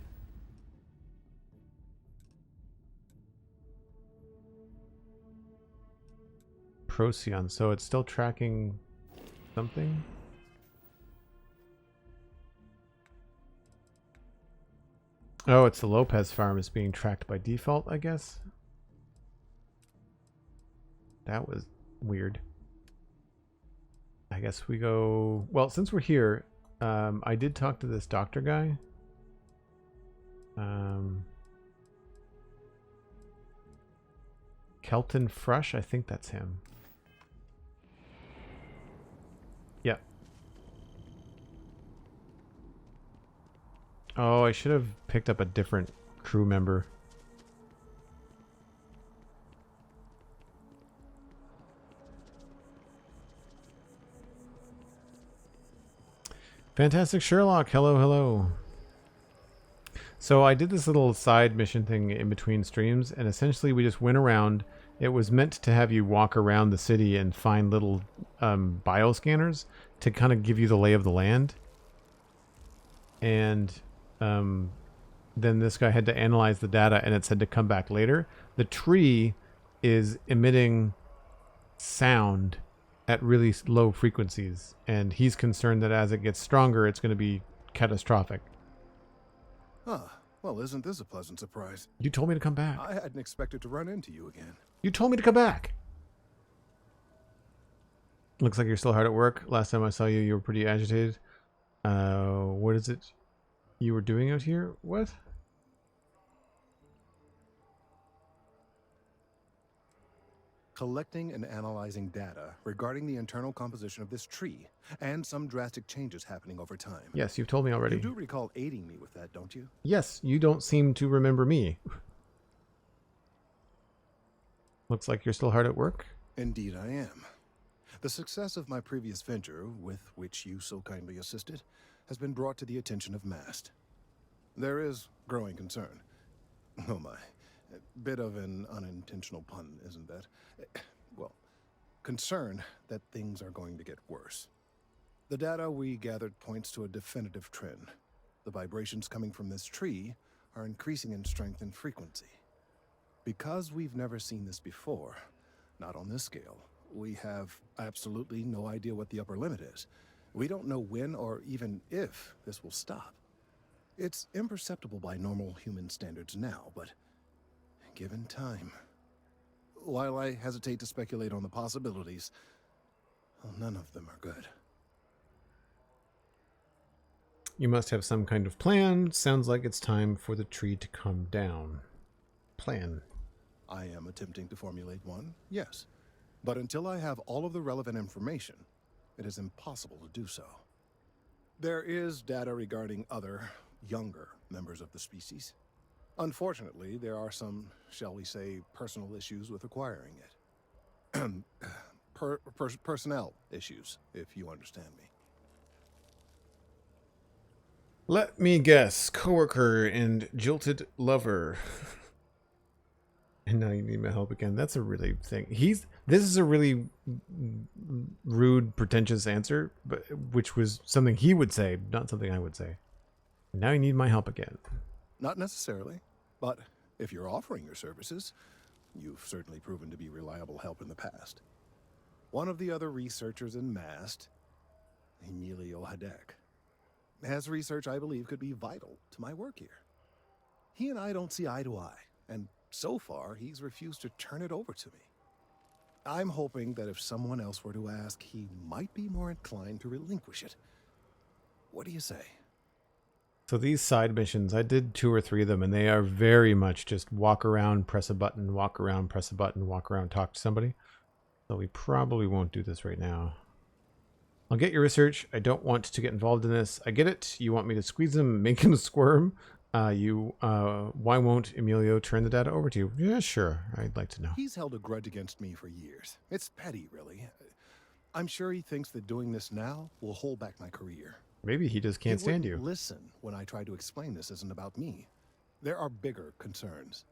Procyon, so it's still tracking something? Oh, it's the Lopez farm is being tracked by default, I guess. That was weird. I guess we go... Well, since we're here, I did talk to this doctor guy. Kelton Fresh, I think that's him. Yeah. Oh, I should have picked up a different crew member. Fantastic Sherlock, hello, hello. So I did this little side mission thing in between streams, and essentially we just went around. It was meant to have you walk around the city and find little bioscanners to kind of give you the lay of the land. And then this guy had to analyze the data, and it said to come back later. The tree is emitting sound at really low frequencies, and he's concerned that as it gets stronger, it's going to be catastrophic. Ah, well, isn't this a pleasant surprise? You told me to come back. I hadn't expected to run into you again. You told me to come back. Looks like you're still hard at work. Last time I saw you, you were pretty agitated. What is it you were doing out here? What? Collecting and analyzing data regarding the internal composition of this tree and some drastic changes happening over time. Yes, you've told me already. You do recall aiding me with that, don't you? Yes, you don't seem to remember me. Looks like you're still hard at work. Indeed I am. The success of my previous venture, with which you so kindly assisted, has been brought to the attention of MAST. There is growing concern. Oh my. A bit of an unintentional pun, isn't that? Well, concern that things are going to get worse. The data we gathered points to a definitive trend. The vibrations coming from this tree are increasing in strength and frequency. Because we've never seen this before, not on this scale, we have absolutely no idea what the upper limit is. We don't know when or even if this will stop. It's imperceptible by normal human standards now, but given time. While I hesitate to speculate on the possibilities, well, none of them are good. You must have some kind of plan. Sounds like it's time for the tree to come down. Plan. I am attempting to formulate one, yes. But until I have all of the relevant information, it is impossible to do so. There is data regarding other, younger members of the species. Unfortunately, there are some, shall we say, personal issues with acquiring it. Personnel issues, if you understand me. Let me guess. Coworker and jilted lover. And now you need my help again. That's a really thing. This is a really rude, pretentious answer, but which was something he would say, not something I would say. Now you need my help again. Not necessarily, but if you're offering your services, you've certainly proven to be reliable help in the past. One of the other researchers in MAST, Emilio Hadek, has research I believe could be vital to my work here. He and I don't see eye to eye, and so far he's refused to turn it over to me. I'm hoping that if someone else were to ask, he might be more inclined to relinquish it. What do you say? So these side missions, I did 2 or 3 of them, and they are very much just walk around, press a button, walk around, press a button, walk around, talk to somebody. So we probably won't do this right now. I'll get your research. I don't want to get involved in this. I get it. You want me to squeeze him, make him squirm. Why won't Emilio turn the data over to you? Yeah, sure. I'd like to know. He's held a grudge against me for years. It's petty, really. I'm sure he thinks that doing this now will hold back my career. Maybe he just can't stand you. Listen when I try to explain this isn't about me. There are bigger concerns.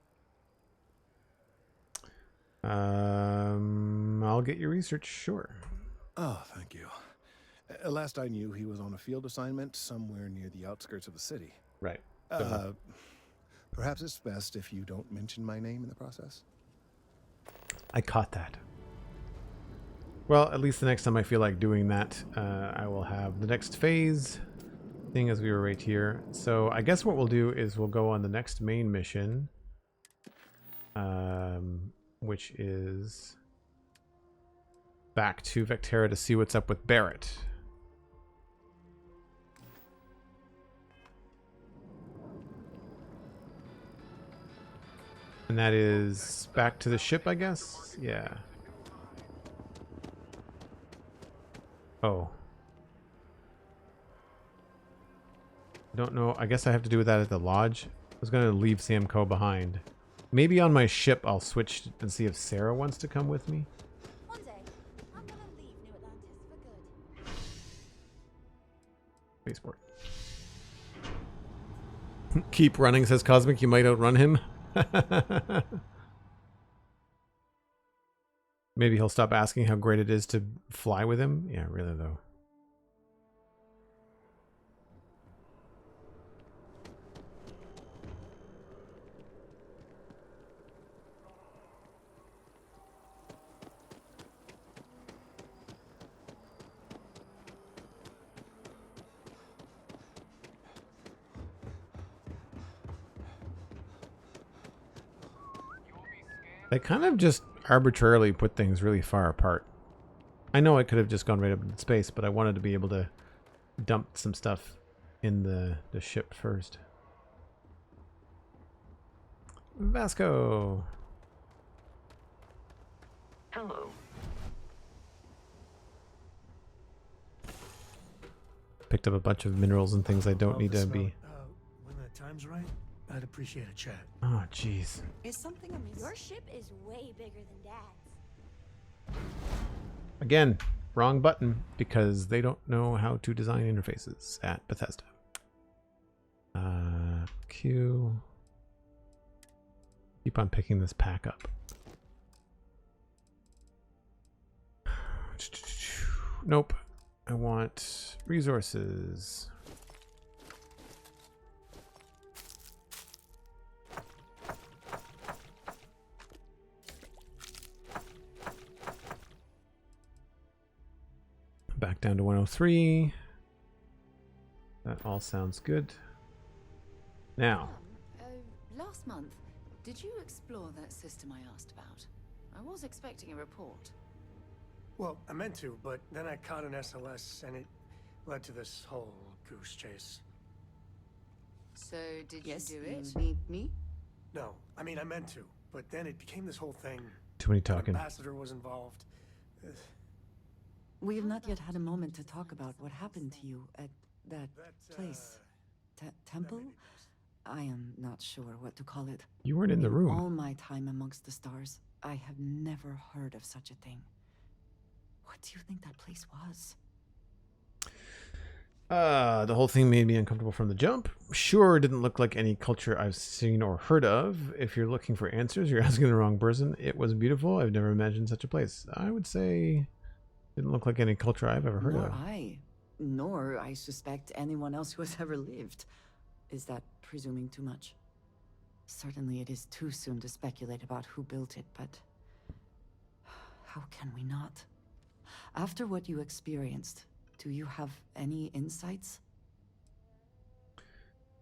I'll get your research, sure. Oh, thank you. Last I knew, he was on a field assignment somewhere near the outskirts of the city. Right. Perhaps it's best if you don't mention my name in the process. I caught that. Well, at least the next time I feel like doing that, I will have the next phase thing as we were right here. So I guess what we'll do is we'll go on the next main mission, which is back to Vectera to see what's up with Barrett. And that is back to the ship, I guess? Yeah. Oh. I don't know. I guess I have to do that at the lodge. I was going to leave Sam Coe behind. Maybe on my ship I'll switch and see if Sarah wants to come with me. One day, I'm gonna leave New Atlantis for good. Spaceport. Keep running, says Cosmic. You might outrun him. Maybe he'll stop asking how great it is to fly with him. Yeah, really though. They kind of just arbitrarily put things really far apart. I know I could have just gone right up into space, but I wanted to be able to dump some stuff in the ship first. Vasco! Hello. Picked up a bunch of minerals and things I don't need to be... When the time's right, I'd appreciate a chat. Oh, jeez. Is something amiss? Your ship is way bigger than Dad's. Again, wrong button because they don't know how to design interfaces at Bethesda. Q. Keep on picking this pack up. Nope. I want resources. Back down to 103. That all sounds good. Now. Last month, did you explore that system I asked about? I was expecting a report. Well, I meant to, but then I caught an SOS, and it led to this whole goose chase. So, did you do it? You need me? No, I mean, I meant to, but then it became this whole thing. Too many talking. The ambassador was involved. We have not yet had a moment to talk about what happened to you at that place. Temple? I am not sure what to call it. You weren't in the room. All my time amongst the stars, I have never heard of such a thing. What do you think that place was? The whole thing made me uncomfortable from the jump. Sure, didn't look like any culture I've seen or heard of. If you're looking for answers, you're asking the wrong person. It was beautiful. I've never imagined such a place. I would say didn't look like any culture I've ever heard of. Nor I suspect anyone else who has ever lived. Is that presuming too much? Certainly it is too soon to speculate about who built it, but how can we not? After what you experienced, do you have any insights?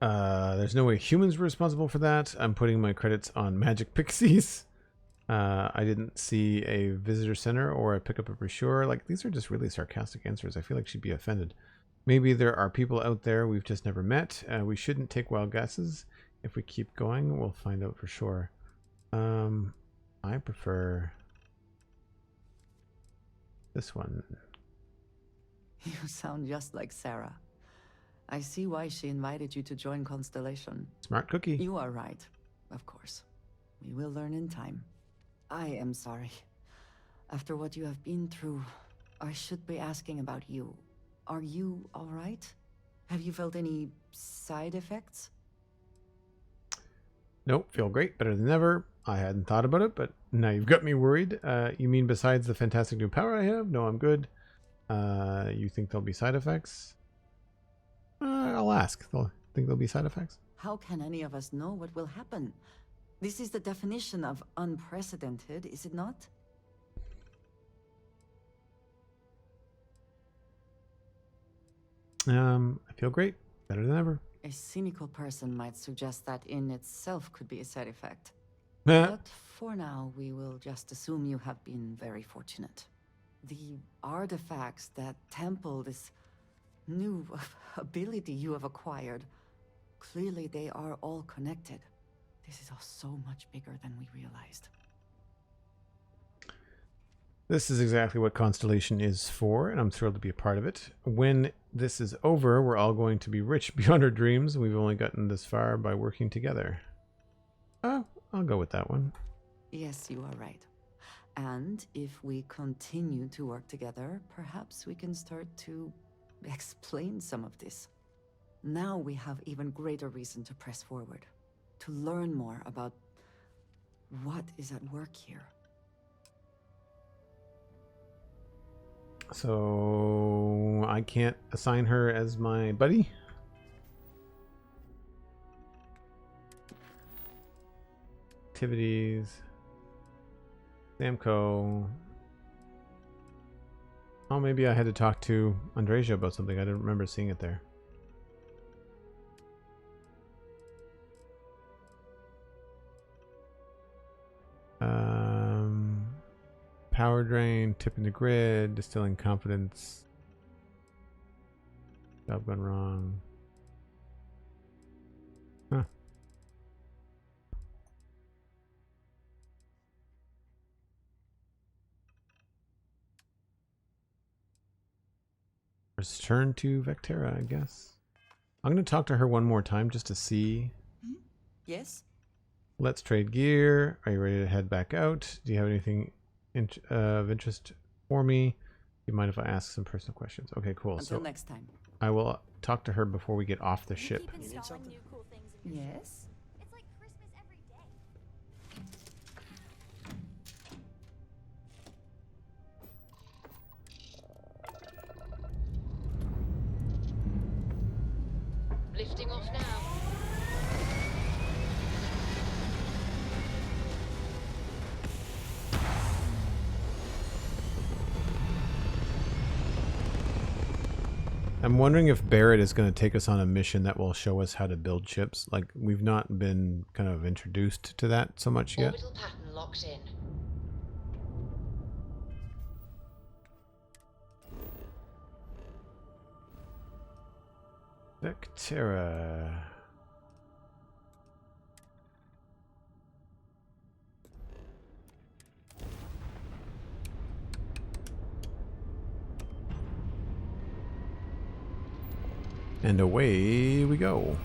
There's no way humans were responsible for that. I'm putting my credits on Magic Pixies. I didn't see a visitor center or a pickup a brochure. Like, these are just really sarcastic answers. I feel like she'd be offended. Maybe there are people out there we've just never met. We shouldn't take wild guesses. If we keep going, we'll find out for sure. I prefer this one. You sound just like Sarah. I see why she invited you to join Constellation. Smart cookie. You are right, of course. We will learn in time. I am sorry. After what you have been through, I should be asking about you. Are you all right? Have you felt any side effects? Nope, feel great, better than ever. I hadn't thought about it, but now you've got me worried. You mean besides the fantastic new power I have? No, I'm good. You think there'll be side effects? I'll ask. Think there'll be side effects? How can any of us know what will happen? This is the definition of unprecedented, is it not? I feel great. Better than ever. A cynical person might suggest that in itself could be a side effect. Meh. But for now, we will just assume you have been very fortunate. The artifacts that temple this new ability you have acquired, clearly they are all connected. This is all so much bigger than we realized. This is exactly what Constellation is for, and I'm thrilled to be a part of it. When this is over, we're all going to be rich beyond our dreams. We've only gotten this far by working together. Oh, I'll go with that one. Yes, you are right. And if we continue to work together, perhaps we can start to explain some of this. Now we have even greater reason to press forward, to learn more about what is at work here. So I can't assign her as my buddy? Activities. Samco. Oh, maybe I had to talk to Andreja about something. I didn't remember seeing it there. Power drain, tipping the grid, distilling confidence. Job gone wrong. Huh. Return to Vectera, I guess. I'm going to talk to her one more time just to see. Yes? Let's trade gear. Are you ready to head back out? Do you have anything of interest for me? Do you mind if I ask some personal questions? Okay, cool. Until next time. I will talk to her before we get off the ship. Yes? It's like Christmas every day. Lifting off now. I'm wondering if Barrett is going to take us on a mission that will show us how to build ships. Like, we've not been kind of introduced to that so much yet. Orbital pattern locked in. Vectera. And away we go.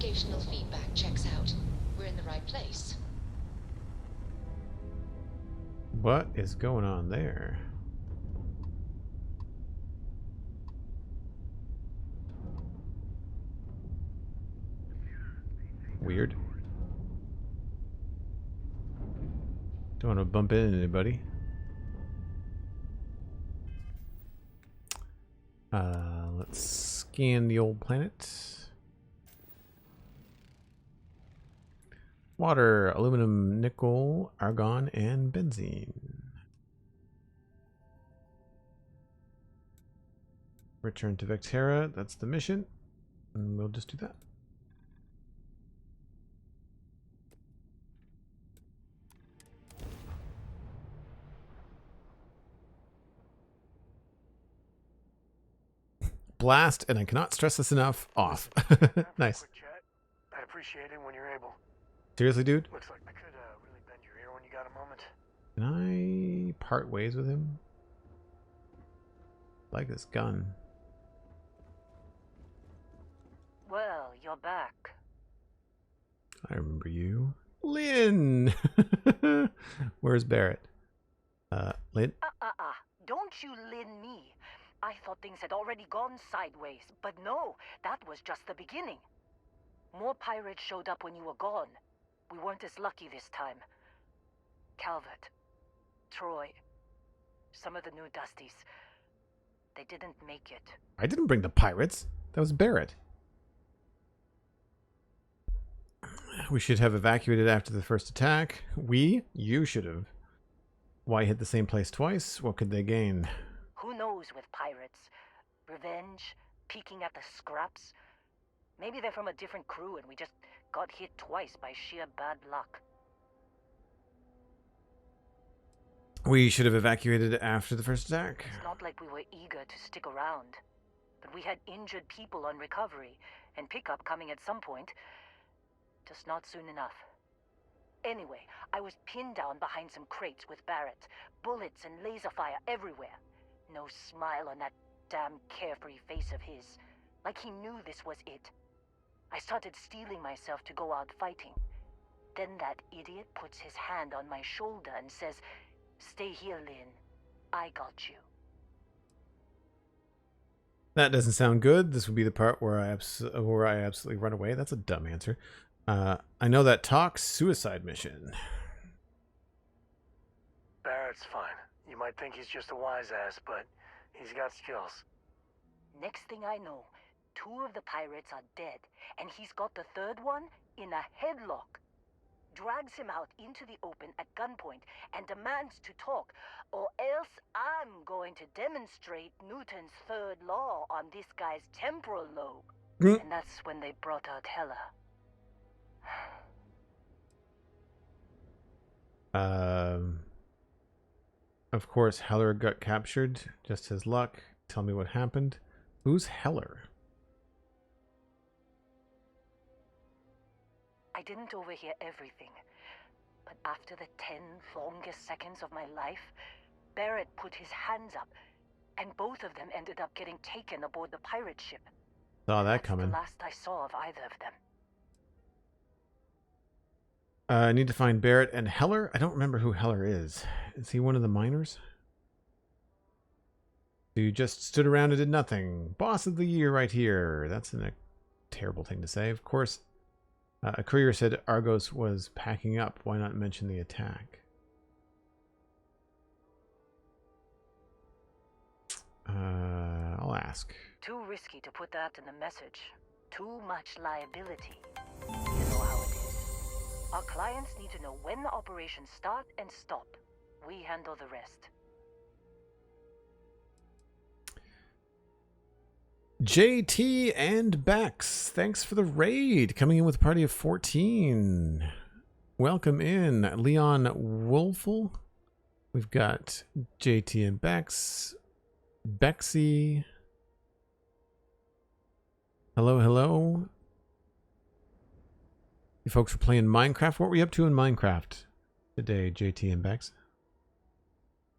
navigational feedback checks out. We're in the right place. What is going on there? Weird. Don't want to bump into anybody. Let's scan the old planet. Water, aluminum, nickel, argon, and benzene. Return to Vectera. That's the mission. And we'll just do that. Blast, and I cannot stress this enough, off. Nice. I'd appreciate it when you're able. Seriously, dude? Looks like I could really bend your ear when you got a moment. Can I part ways with him? I like this gun. Well, you're back. I remember you. Lynn! Where's Barrett? Lynn? Don't you lin me. I thought things had already gone sideways, but no, that was just the beginning. More pirates showed up when you were gone. We weren't as lucky this time. Calvert, Troy, some of the new Dusties, they didn't make it. I didn't bring the pirates. That was Barrett. We should have evacuated after the first attack. You should have. Why hit the same place twice? What could they gain? Who knows with pirates? Revenge? Peeking at the scraps? Maybe they're from a different crew and we just got hit twice by sheer bad luck. We should have evacuated after the first attack. It's not like we were eager to stick around. But we had injured people on recovery, and pickup coming at some point. Just not soon enough. Anyway, I was pinned down behind some crates with Barrett. Bullets and laser fire everywhere. No smile on that damn carefree face of his. Like he knew this was it. I started steeling myself to go out fighting. Then that idiot puts his hand on my shoulder and says, "Stay here, Lynn. I got you." That doesn't sound good. This would be the part where I absolutely run away. That's a dumb answer. I know that talks suicide mission. Barrett's fine. You might think he's just a wise ass, but he's got skills. Next thing I know, 2 of the pirates are dead, and he's got the 3rd one in a headlock. Drags him out into the open at gunpoint and demands to talk, or else I'm going to demonstrate Newton's 3rd law on this guy's temporal lobe. And that's when they brought out Hella. Of course, Heller got captured. Just his luck. Tell me what happened. Who's Heller? I didn't overhear everything, but after the 10 longest seconds of my life, Barrett put his hands up, and both of them ended up getting taken aboard the pirate ship. Saw that coming. The last I saw of either of them. I need to find Barrett and Heller. I don't remember who Heller is. Is he one of the miners? Who just stood around and did nothing. Boss of the year right here. That's a terrible thing to say. Of course, a courier said Argos was packing up. Why not mention the attack? I'll ask. Too risky to put that in the message. Too much liability. You know how it is. Our clients need to know when the operations start and stop. We handle the rest. JT and Bex, thanks for the raid. Coming in with a party of 14. Welcome in, Leon Wolfel. We've got JT and Bex. Bexy. Hello, hello. You folks were playing Minecraft. What were you up to in Minecraft today, JT and Bex?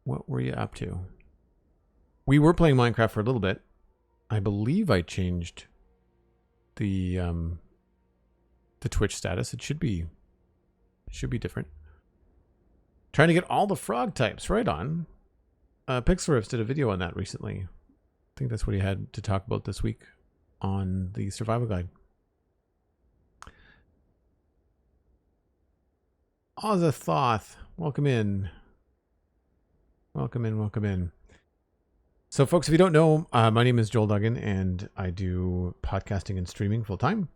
What were you up to? We were playing Minecraft for a little bit. I believe I changed the the Twitch status. It should be different. Trying to get all the frog types. Right on. Pixelriffs did a video on that recently. I think that's what he had to talk about this week on the survival guide. Ozathoth, welcome in. Welcome in, welcome in. So folks, if you don't know, my name is Joel Duggan, and I do podcasting and streaming full time.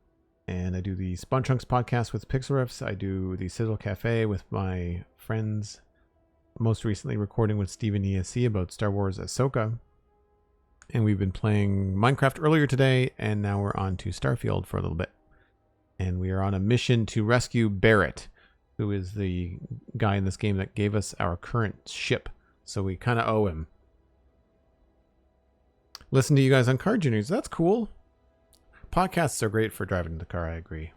And I do the Spawn Trunks podcast with Pixelriffs. I do the Citadel Cafe with my friends. Most recently recording with Steven ESC about Star Wars Ahsoka. And we've been playing Minecraft earlier today, and now we're on to Starfield for a little bit. And we are on a mission to rescue Barrett, who is the guy in this game that gave us our current ship. So we kind of owe him. Listen to you guys on Car Juniors. That's cool. Podcasts are great for driving in the car, I agree.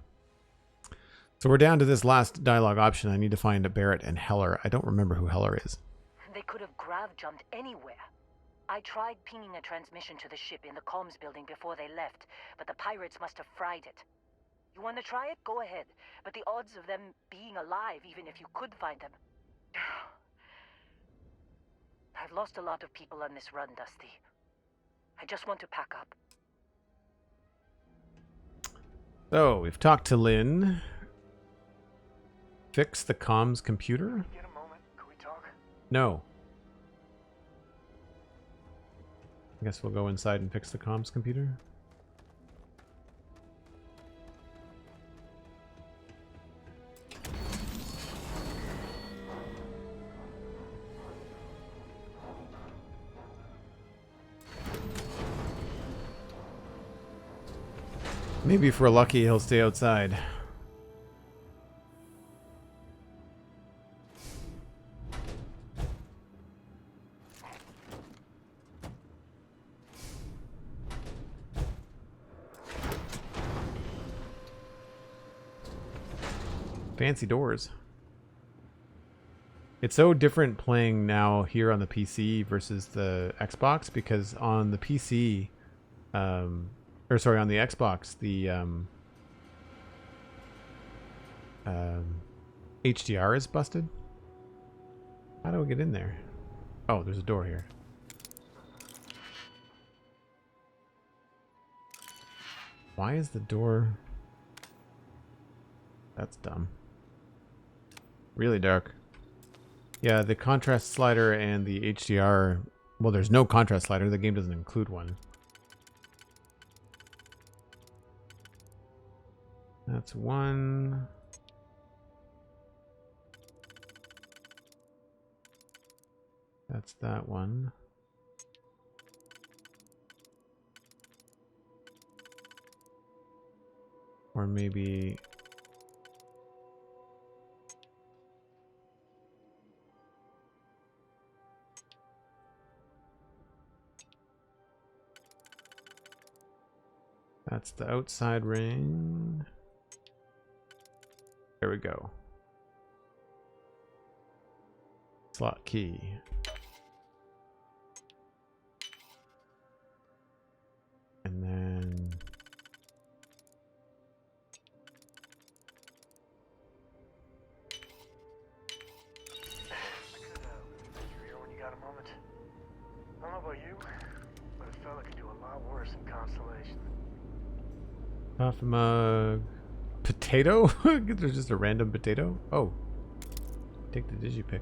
So we're down to this last dialogue option. I need to find Barrett and Heller. I don't remember who Heller is. They could have grav jumped anywhere. I tried pinging a transmission to the ship in the comms building before they left, but the pirates must have fried it. You want to try it? Go ahead. But the odds of them being alive, even if you could find them... I've lost a lot of people on this run, Dusty. I just want to pack up. So, we've talked to Lynn. Fix the comms computer? Get a moment. Can we talk? No. I guess we'll go inside and fix the comms computer. Maybe if we're lucky, he'll stay outside. Fancy doors. It's so different playing now here on the PC versus the Xbox, because on the PC, or sorry, on the Xbox, the HDR is busted. How do we get in there? Oh, there's a door here. Why is the door... That's dumb. Really dark. Yeah, the contrast slider and the HDR... Well, there's no contrast slider. The game doesn't include one. That's one. That's that one. Or maybe... That's the outside ring. There we go. Slot key. And then... When you got a moment. I don't know about you, but a fella could do a lot worse in Constellation. Coffee mug. Potato? There's just a random potato? Oh. Take the digipick.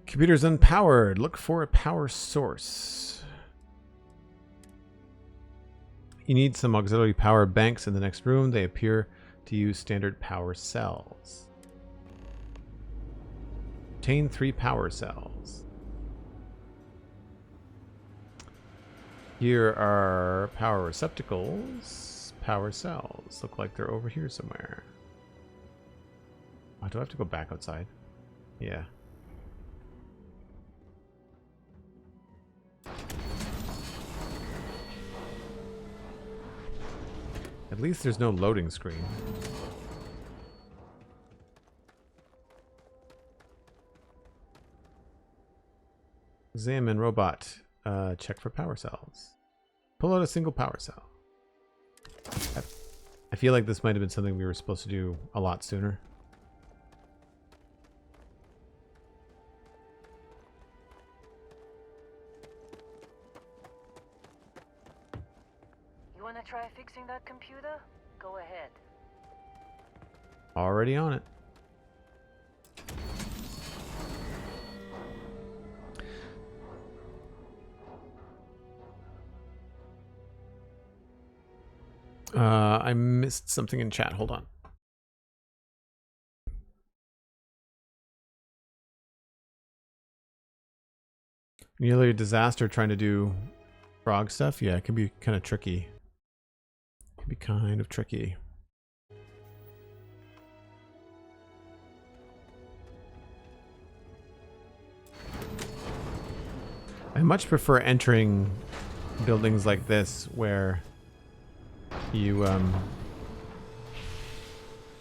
Computer's unpowered. Look for a power source. You need some auxiliary power banks in the next room. They appear to use standard power cells. Obtain 3 power cells. Here are power receptacles. Power cells. Look like they're over here somewhere. Oh, do I have to go back outside? Yeah. At least there's no loading screen. Examine robot. Check for power cells. Pull out a single power cell. I feel like this might have been something we were supposed to do a lot sooner. You wanna try fixing that computer? Go ahead. Already on it. I missed something in chat. Hold on. Nearly a disaster trying to do frog stuff. Yeah, it can be kind of tricky. It can be kind of tricky. I much prefer entering buildings like this where you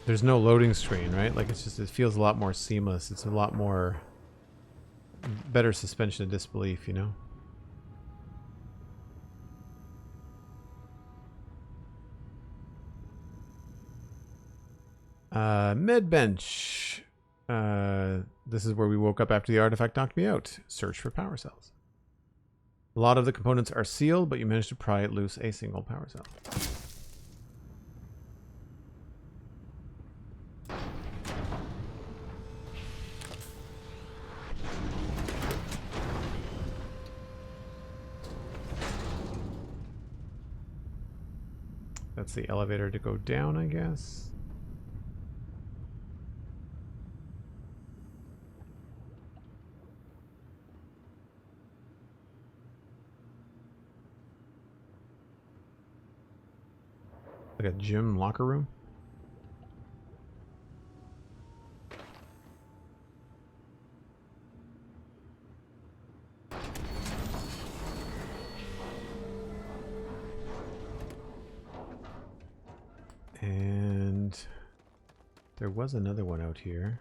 there's no loading screen, right? Like it's just, it feels a lot more seamless. It's a lot more better suspension of disbelief, you know? Med bench. This is where we woke up after the artifact knocked me out. Search for power cells. A lot of the components are sealed, but you managed to pry loose a single power cell. That's the elevator to go down, I guess. Like a gym locker room. And there was another one out here.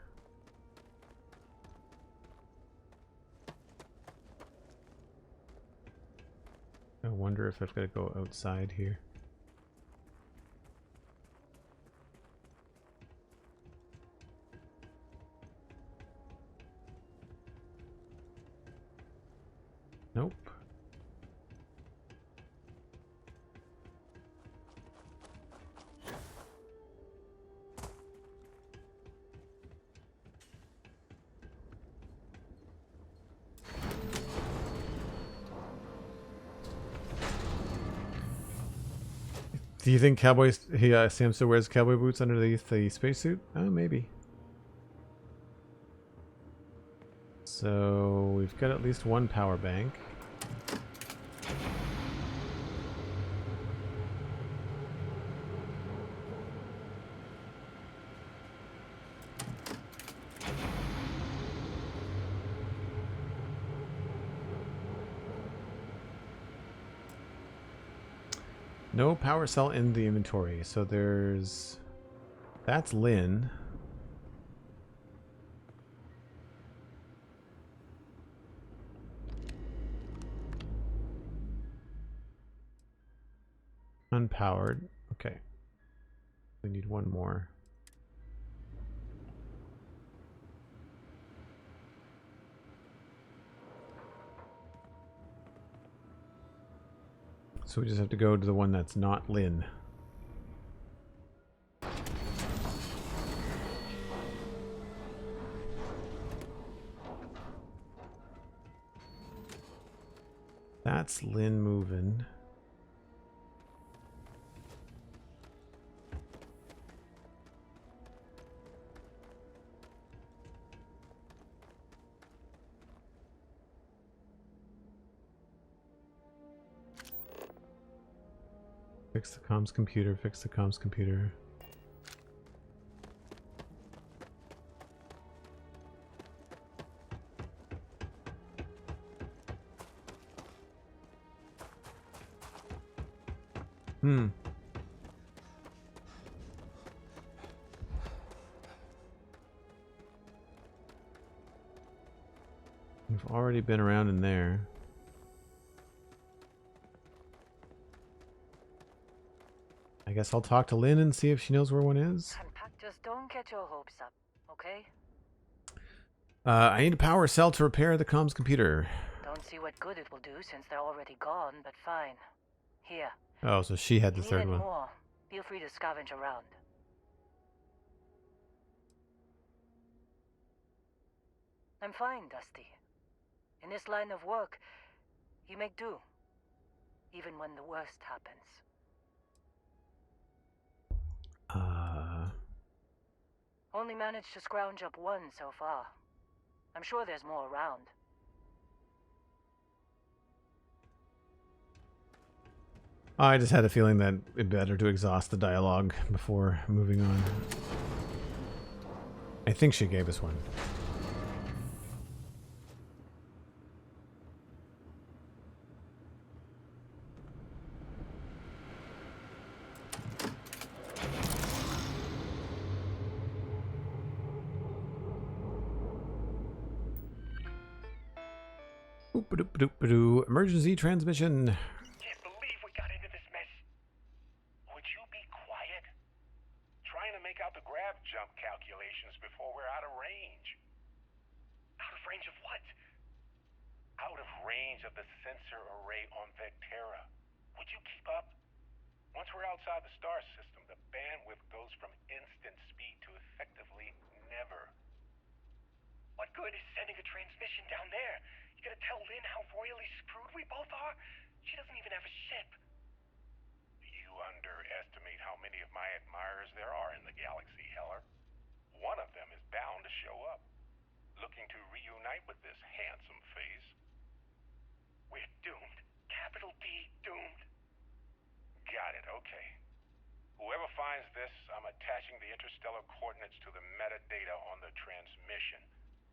I wonder if I've got to go outside here. Nope. Do you think Sam still wears cowboy boots underneath the spacesuit? Oh, maybe. So we've got at least one power bank. No power cell in the inventory. So there's... That's Lynn. Unpowered. Okay. We need one more. So we just have to go to the one that's not Lynn. That's Lynn moving. Fix the comms computer, fix the comms computer. already been around in there. I guess I'll talk to Lynn and see if she knows where one is. Just don't get your hopes up, okay? I need a power cell to repair the comms computer. Don't see what good it will do since they're already gone, but fine. Here. Oh, so she had the If you third need one. more, feel free to scavenge around. I'm fine, Dusty. In this line of work, you make do. Even when the worst happens. Only managed to scrounge up one so far. I'm sure there's more around. I just had a feeling that it'd be better to exhaust the dialogue before moving on. I think she gave us one. Emergency transmission. Can't believe we got into this mess. Would you be quiet? Trying to make out the grav jump calculations before we're out of range. Out of range of what? Out of range of the sensor array on Vectera. Would you keep up? Once we're outside the star system, the bandwidth goes from instant speed to effectively never. What good is sending a transmission down there? You gonna tell Lynn how royally screwed we both are? She doesn't even have a ship. You underestimate how many of my admirers there are in the galaxy, Heller. One of them is bound to show up, looking to reunite with this handsome face. We're doomed. Capital D, doomed. Got it, okay. Whoever finds this, I'm attaching the interstellar coordinates to the metadata on the transmission.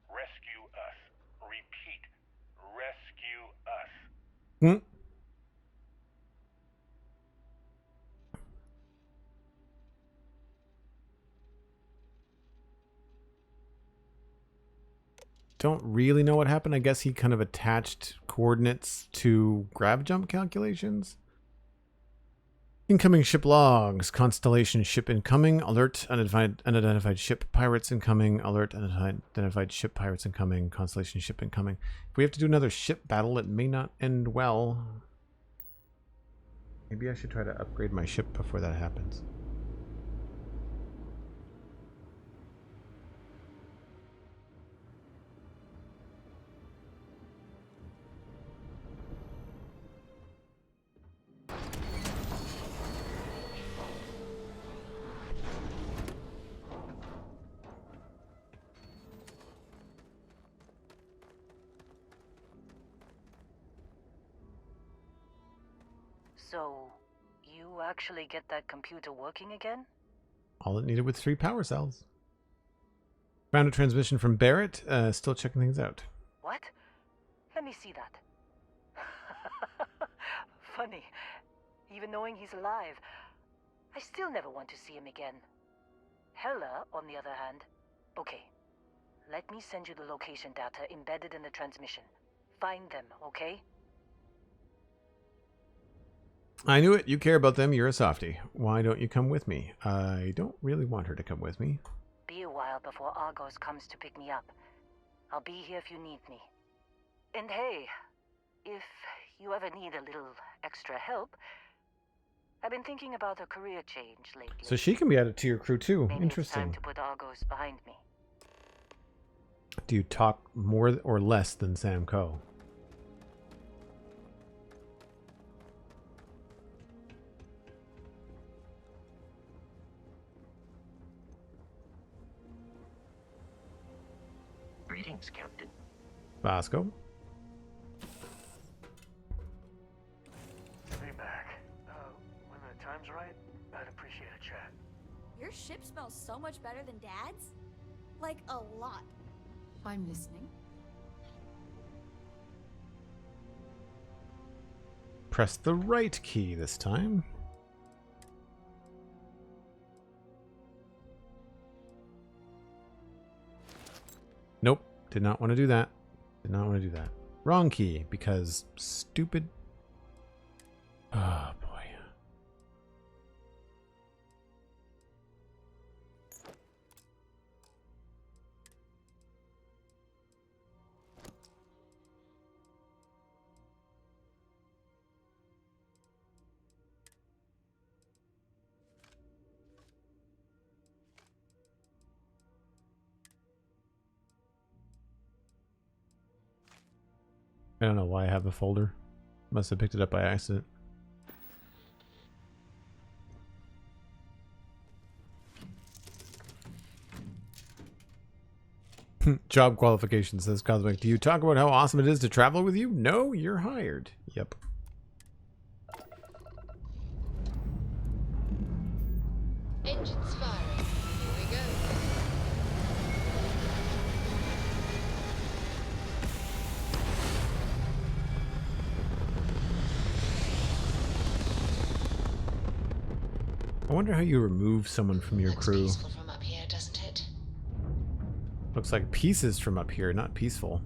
Rescue us. Repeat. Rescue us. Don't really know what happened. I guess he kind of attached coordinates to grav jump calculations. Incoming ship logs. Constellation ship incoming. Alert unidentified ship pirates incoming. Alert unidentified ship pirates incoming. Constellation ship incoming. If we have to do another ship battle, it may not end well. Maybe I should try to upgrade my ship before that happens. So, you actually get that computer working again? All it needed was 3 power cells. Found a transmission from Barrett. Still checking things out. What? Let me see that. Funny. Even knowing he's alive, I still never want to see him again. Heller, on the other hand. Okay. Let me send you the location data embedded in the transmission. Find them, okay? I knew it. You care about them. You're a softie. Why don't you come with me? I don't really want her to come with me. Be a while before Argos comes to pick me up. I'll be here if you need me. And hey, if you ever need a little extra help, I've been thinking about a career change lately. So she can be added to your crew too. Maybe Interesting. it's time to put Argos behind me. Do you talk more or less than Sam Coe? Greetings, Captain. Vasco? Be back. When the time's right, I'd appreciate a chat. Your ship smells so much better than Dad's? Like, a lot. I'm listening. Press the right key this time. Nope, did not want to do that. Did not want to do that. Wrong key, because stupid. Oh, boy. I don't know why I have the folder. Must have picked it up by accident. Job qualification, says Cosmic. Do you talk about how awesome it is to travel with you? No, you're hired. Yep. Engines firing. Here we go. I wonder how you remove someone from your crew. Peaceful from up here, doesn't it? Looks like pieces from up here, not peaceful.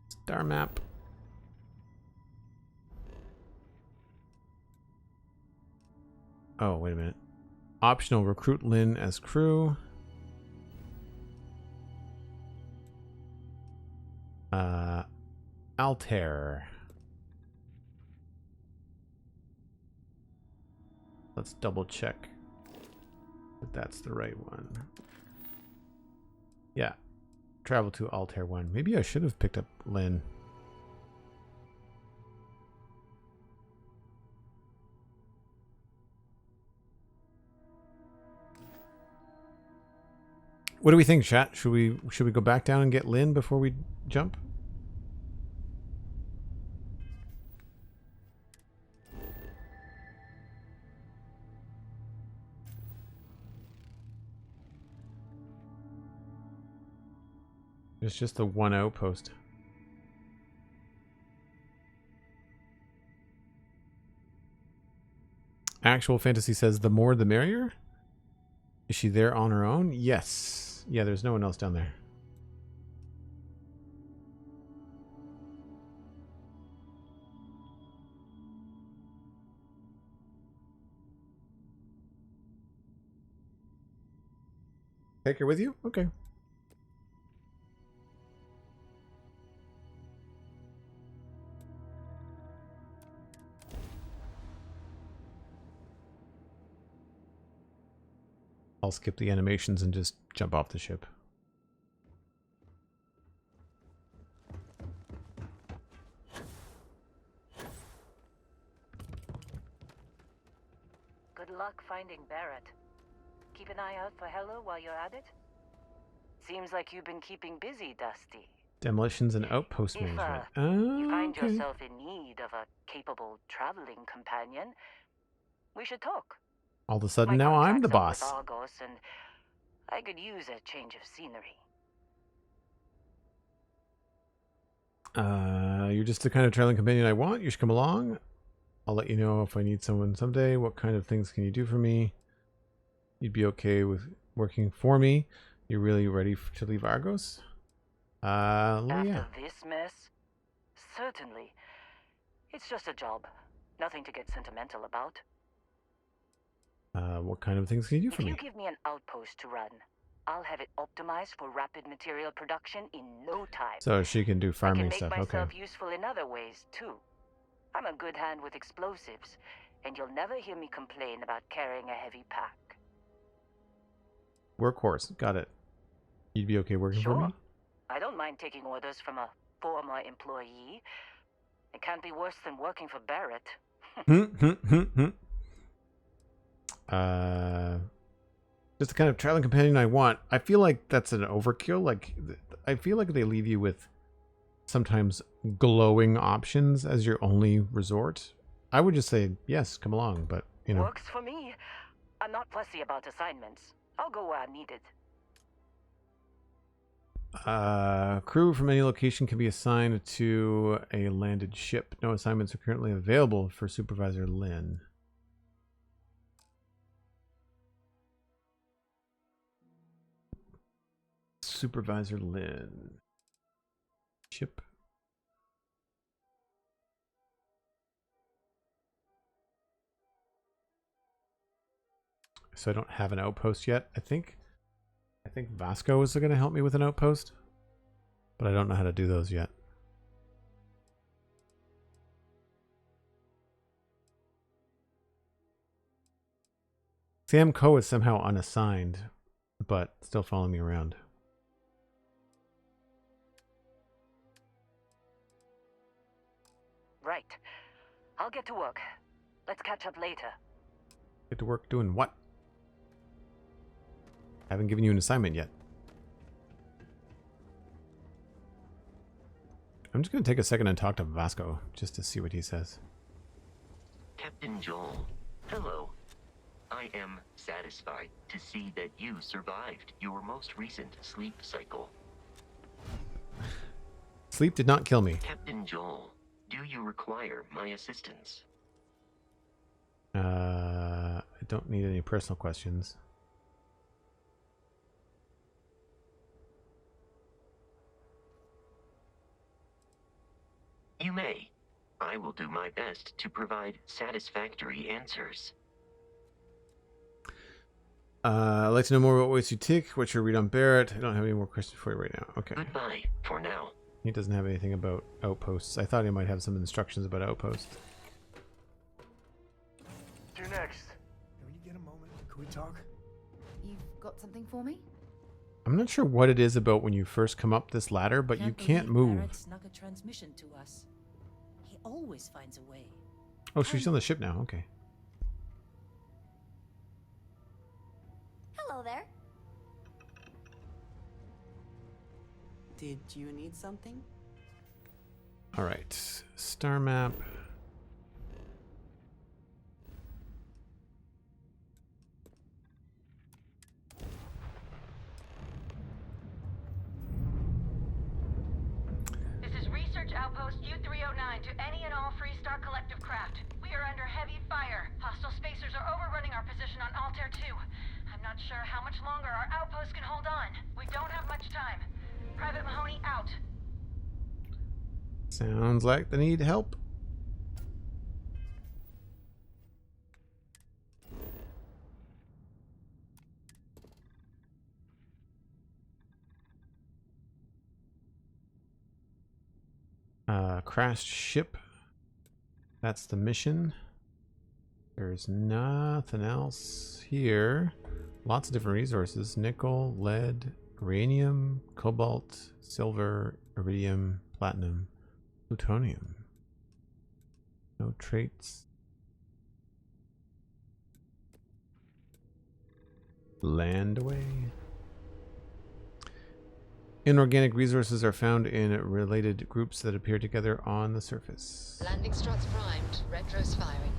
Star map. Oh, wait a minute. Optional, recruit Lynn as crew. Altair. Let's double check that that's the right one. Yeah. Travel to Altair 1. Maybe I should have picked up Lynn. What do we think, chat? Should we go back down and get Lynn before we jump? It's just the one outpost. Actual Fantasy says the more the merrier. Is she there on her own? Yes. Yeah, there's no one else down there. Take her with you? Okay. I'll skip the animations and just jump off the ship. Good luck finding Barrett. Keep an eye out for Hello while you're at it. Seems like you've been keeping busy, Dusty. Demolitions and outpost management. You find Okay. yourself in need of a capable traveling companion, we should talk. All of a sudden now I'm the boss. With Argos, and I could use a change of scenery. You're just the kind of traveling companion I want. You should come along. I'll let you know if I need someone someday. What kind of things can you do for me? You'd be okay with working for me. You're really ready to leave Argos? Yeah. After this mess? Certainly. It's just a job. Nothing to get sentimental about. What kind of things can you do for If me? you give me an outpost to run, I'll have it optimized for rapid material production in no time. So she can do farming I can stuff. make Okay. myself useful in other ways, too. I'm a good hand with explosives, and you'll never hear me complain about carrying a heavy pack. Workhorse. Got it. You'd be okay working for me? I don't mind taking orders from a former employee. It can't be worse than working for Barrett. Just the kind of traveling companion I want. I feel like that's an overkill. Like, I feel like they leave you with sometimes glowing options as your only resort. I would just say, yes, come along, but, you know. Works for me. I'm not fussy about assignments. I'll go where I'm needed. Crew from any location can be assigned to a landed ship. No assignments are currently available for Supervisor Lynn. Supervisor Lynn. Ship. So I don't have an outpost yet. I think Vasco is going to help me with an outpost, but I don't know how to do those yet. Sam Coe is somehow unassigned, but still following me around. Right. I'll get to work. Let's catch up later. Get to work doing what? I haven't given you an assignment yet. I'm just going to take a second and talk to Vasco, just to see what he says. Captain Joel, hello. I am satisfied to see that you survived your most recent sleep cycle. Sleep did not kill me. Captain Joel, do you require my assistance? I don't need any personal questions. You may. I will do my best to provide satisfactory answers. I'd like to know more about ways you tick, what you read on Barrett. I don't have any more questions for you right now. Okay. Goodbye for now. He doesn't have anything about outposts. I thought he might have some instructions about outposts. Do next. Can we get a moment? Can we talk? You've got something for me? I'm not sure what it is about when you first come up this ladder, but you can't move. Barrett snuck a transmission to us. He always finds a way. Oh, she's on the ship now. Okay. Hello there. Did you need something? All right. Star map. This is Research Outpost U-309 to any and all Freestar Collective craft. We are under heavy fire. Hostile spacers are overrunning our position on Altair 2. I'm not sure how much longer our outpost can hold on. We don't have much time. Private Mahoney out. Sounds like they need help. Crashed ship. That's the mission. There's nothing else here. Lots of different resources. Nickel, lead, uranium, cobalt, silver, iridium, platinum, plutonium. No traits. Land away. Inorganic resources are found in related groups that appear together on the surface. Landing struts primed. Retros firing.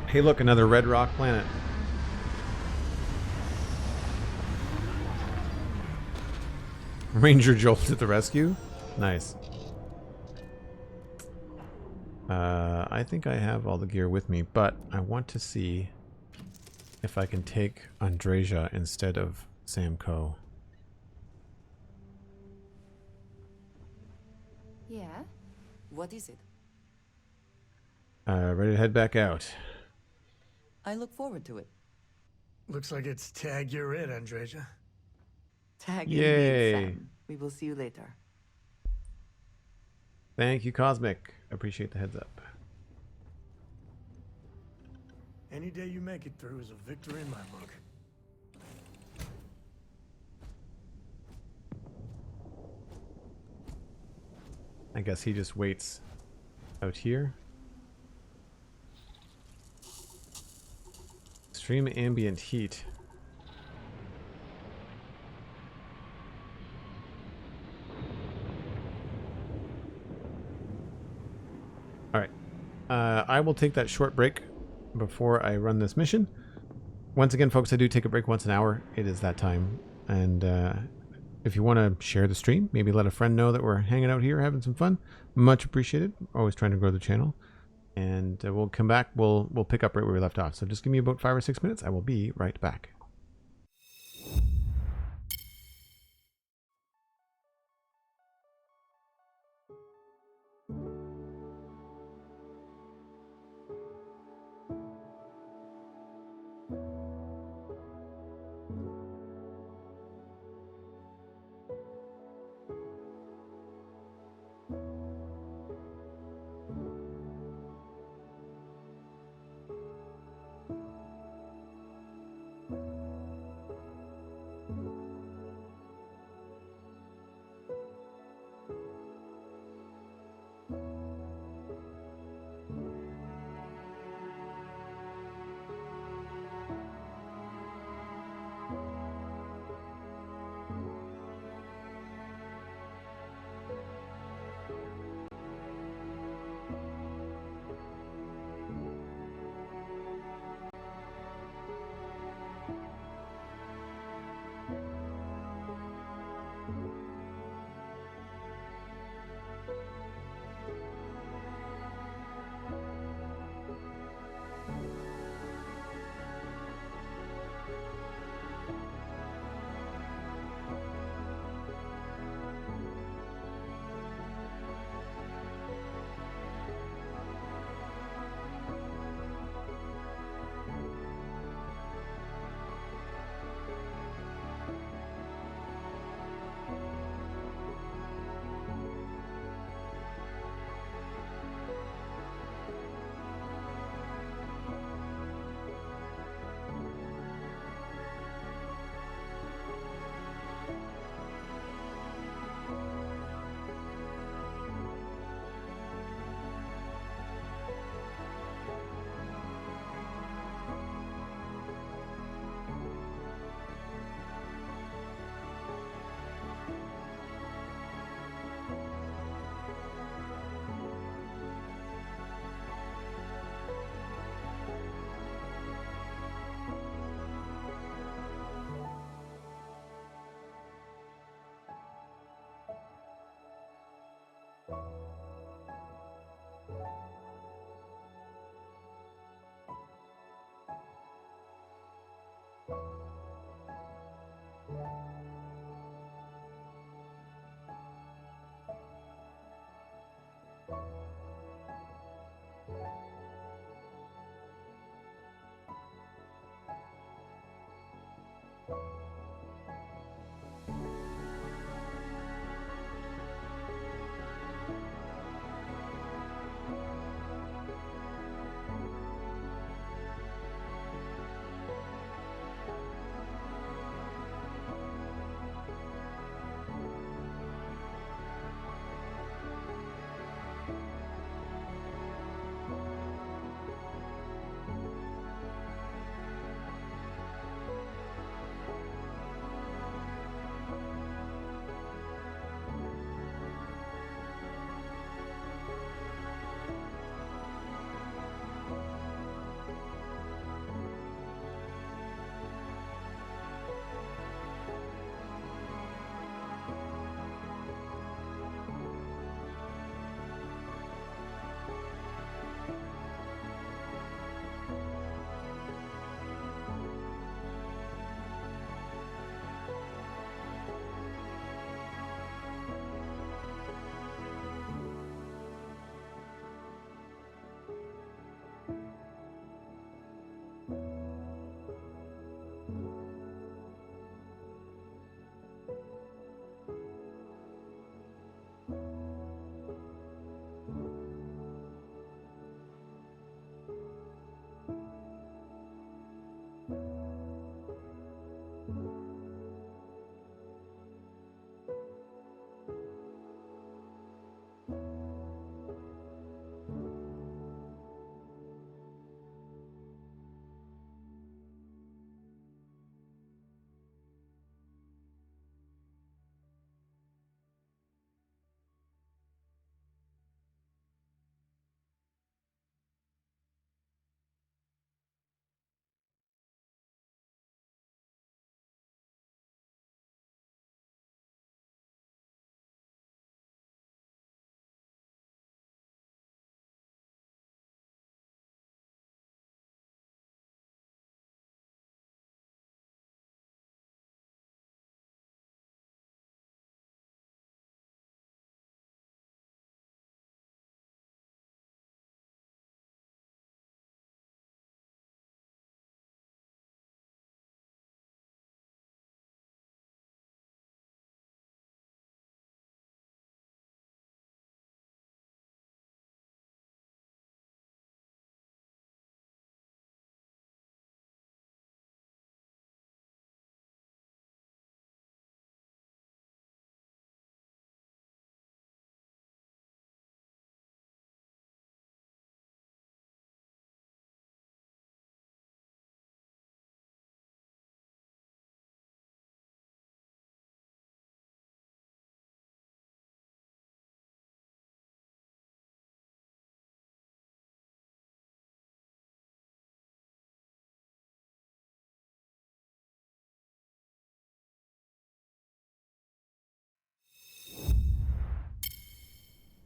Hey, look, another red rock planet. Ranger Joel to the rescue. Nice. I think I have all the gear with me, but I want to see if I can take Andreja instead of Sam Coe. Yeah? What is it? Ready to head back out. I look forward to it. Looks like it's tag you're it, Andreja. Tag Yay. indeed, Sam. We will see you later. Thank you, Cosmic. Appreciate the heads up. Any day you make it through is a victory in my book. I guess he just waits out here. Extreme ambient heat. Alright. I will take that short break before I run this mission. Once again, folks, I do take a break once an hour. It is that time. And if you want to share the stream, maybe let a friend know that we're hanging out here, having some fun. Much appreciated. Always trying to grow the channel. And we'll come back. We'll pick up right where we left off. So just give me about 5 or 6 minutes. I will be right back.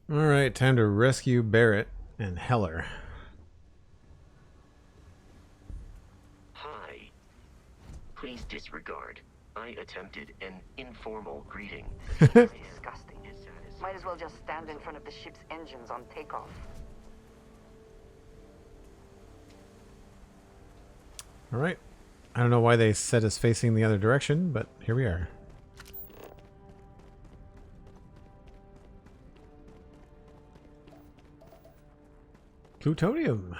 Alright, time to rescue Barrett and Heller. Hi. Please disregard. I attempted an informal greeting. Disgusting. Might as well just stand in front of the ship's engines on takeoff. Alright. I don't know why they set us facing the other direction, but here we are. Plutonium.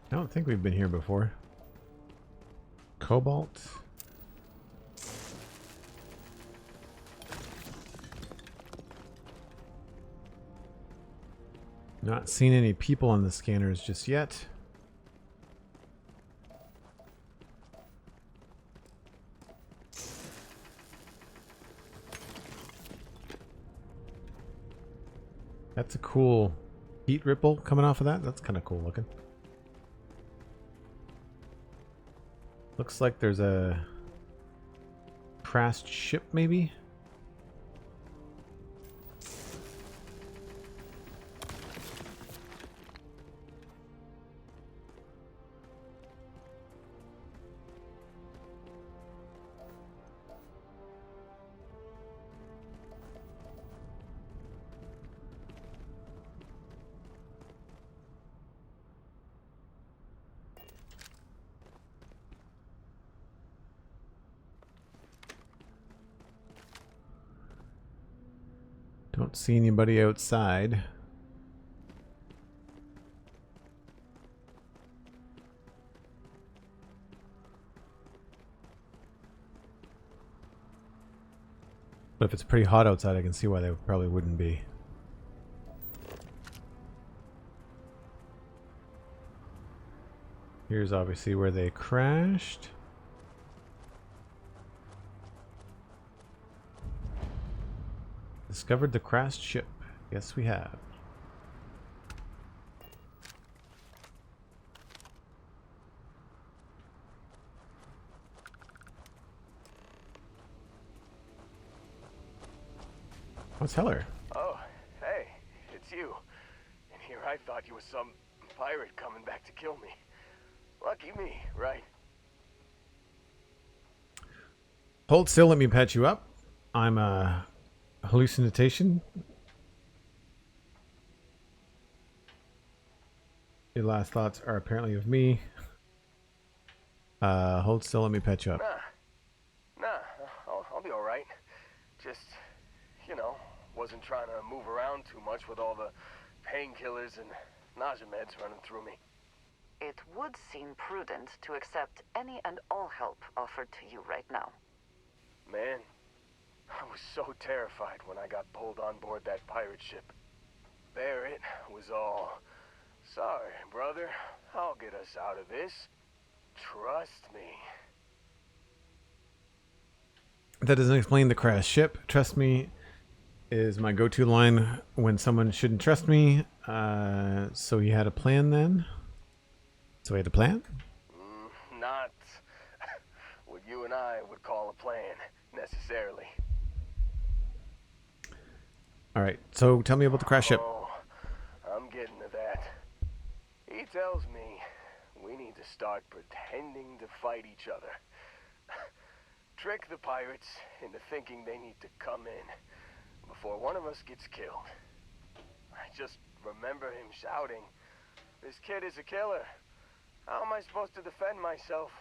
I don't think we've been here before. Cobalt. Not seen any people on the scanners just yet. That's a cool heat ripple coming off of that. That's kind of cool looking. Looks like there's a crashed ship, maybe? Don't see anybody outside. But if it's pretty hot outside, I can see why they probably wouldn't be. Here's obviously where they crashed. Discovered the crashed ship. Yes, we have. What's Heller? Oh, hey, it's you. And here I thought you were some pirate coming back to kill me. Lucky me, right? Hold still, let me patch you up. I'm a hallucination. Your last thoughts are apparently of me. Hold still, let me patch you up. Nah, I'll be alright. Just, you know, wasn't trying to move around too much with all the painkillers and nausea meds running through me. It would seem prudent to accept any and all help offered to you right now. Man, I was so terrified when I got pulled on board that pirate ship. Barrett was all, "Sorry, brother, I'll get us out of this. Trust me." That doesn't explain the crash ship. Trust me is my go-to line when someone shouldn't trust me. So he had a plan then? So he had a plan? Not what you and I would call a plan, necessarily. Alright, so tell me about the crash ship. Oh, I'm getting to that. He tells me we need to start pretending to fight each other. Trick the pirates into thinking they need to come in before one of us gets killed. I just remember him shouting, "This kid is a killer. How am I supposed to defend myself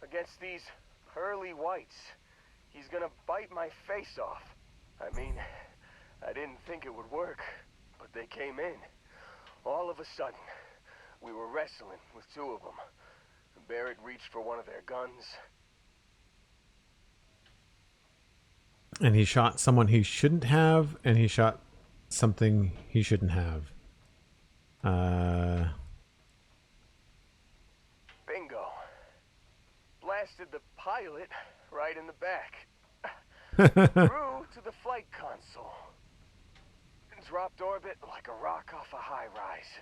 against these pearly whites? He's gonna bite my face off." I mean, I didn't think it would work, but they came in. All of a sudden, we were wrestling with two of them. Barrett reached for one of their guns. And he shot someone he shouldn't have, and he shot something he shouldn't have. Bingo. Blasted the pilot right in the back. Through to the flight console. Dropped orbit like a rock off a high rise.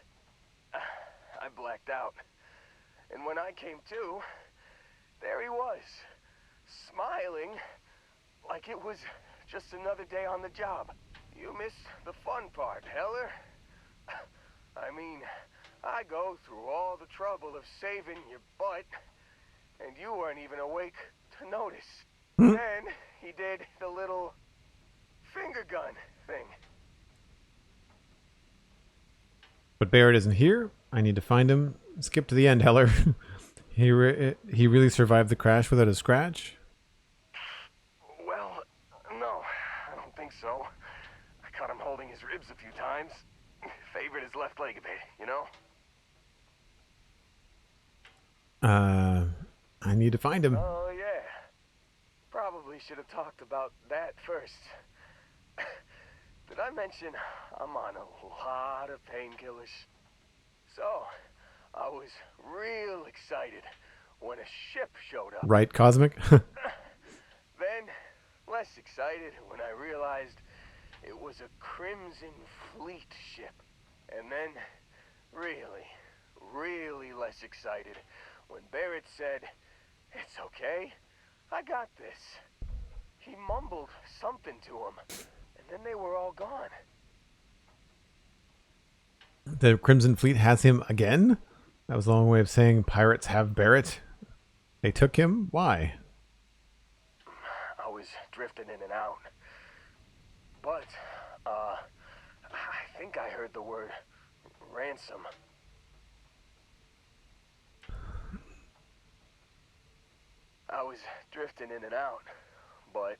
I blacked out. And when I came to, there he was, smiling like it was just another day on the job. You missed the fun part, Heller. I mean, I go through all the trouble of saving your butt, and you weren't even awake to notice. Then he did the little finger gun thing. But Barrett isn't here. I need to find him. Skip to the end, Heller. He really survived the crash without a scratch? Well, no, I don't think so. I caught him holding his ribs a few times. Favored his left leg a bit, you know? I need to find him. Oh, yeah. Probably should have talked about that first. Did I mention I'm on a lot of painkillers? So, I was real excited when a ship showed up. Right, Cosmic? Then, less excited when I realized it was a Crimson Fleet ship. And then, really less excited when Barrett said, "It's okay, I got this." He mumbled something to him, and then they were all gone. The Crimson Fleet has him again? That was a long way of saying pirates have Barrett. They took him? Why? I was drifting in and out. But, I think I heard the word ransom. I was drifting in and out, but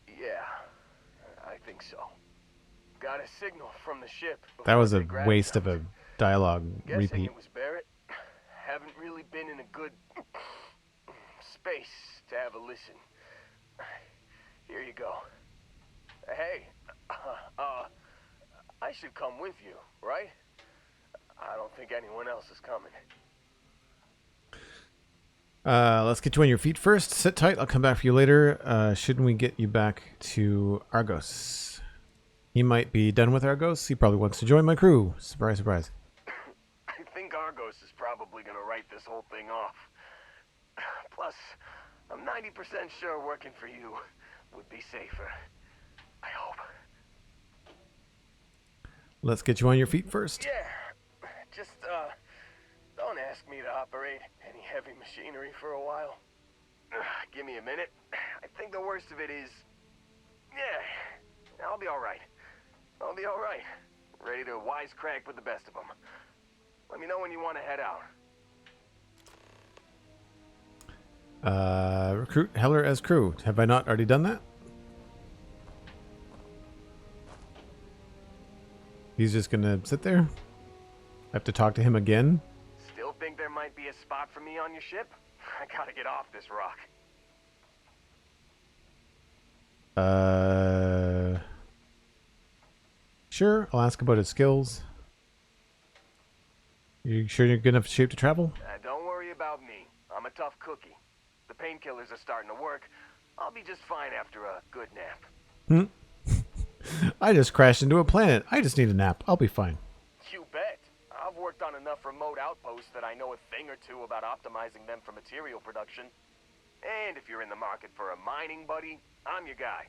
yeah, I think so. Got a signal from the ship. That was a before they waste of grabbed a dialogue Guessing repeat. it was Barrett. Haven't really been in a good space to have a listen. Here you go. Hey, I should come with you, right? I don't think anyone else is coming. Let's get you on your feet first. Sit tight. I'll come back for you later. Shouldn't we get you back to Argos? He might be done with Argos. He probably wants to join my crew. Surprise, surprise. I think Argos is probably going to write this whole thing off. Plus, I'm 90% sure working for you would be safer. I hope. Let's get you on your feet first. Yeah. Just, don't ask me to operate any heavy machinery for a while. Give me a minute. I think the worst of it is... Yeah, I'll be alright. I'll be alright. Ready to wisecrack with the best of them. Let me know when you want to head out. Recruit Heller as crew. Have I not already done that? He's just gonna sit there? I have to talk to him again? Still think there might be a spot for me on your ship? I gotta get off this rock. Sure, I'll ask about his skills. You sure you're good enough shape to travel? Don't worry about me. I'm a tough cookie. The painkillers are starting to work. I'll be just fine after a good nap. I just crashed into a planet. I just need a nap. I'll be fine. You bet. I've worked on enough remote outposts that I know a thing or two about optimizing them for material production. And if you're in the market for a mining buddy, I'm your guy.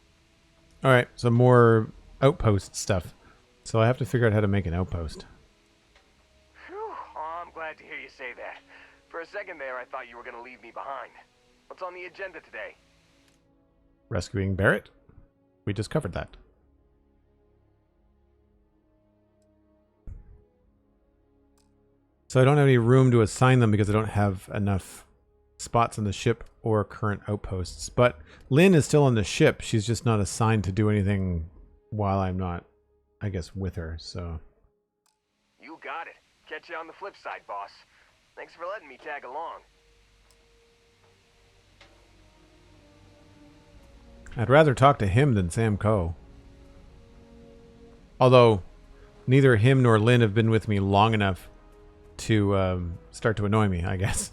Alright, so more outpost stuff. So I have to figure out how to make an outpost. Whew. Oh, I'm glad to hear you say that. For a second there, I thought you were going to leave me behind. What's on the agenda today? Rescuing Barrett? We just covered that. So I don't have any room to assign them because I don't have enough spots on the ship or current outposts. But Lynn is still on the ship. She's just not assigned to do anything while I'm not, I guess, with her. So You got it. Catch you on the flip side, boss. Thanks for letting me tag along. I'd rather talk to him than Sam Coe. Although neither him nor Lynn have been with me long enough to start to annoy me, I guess,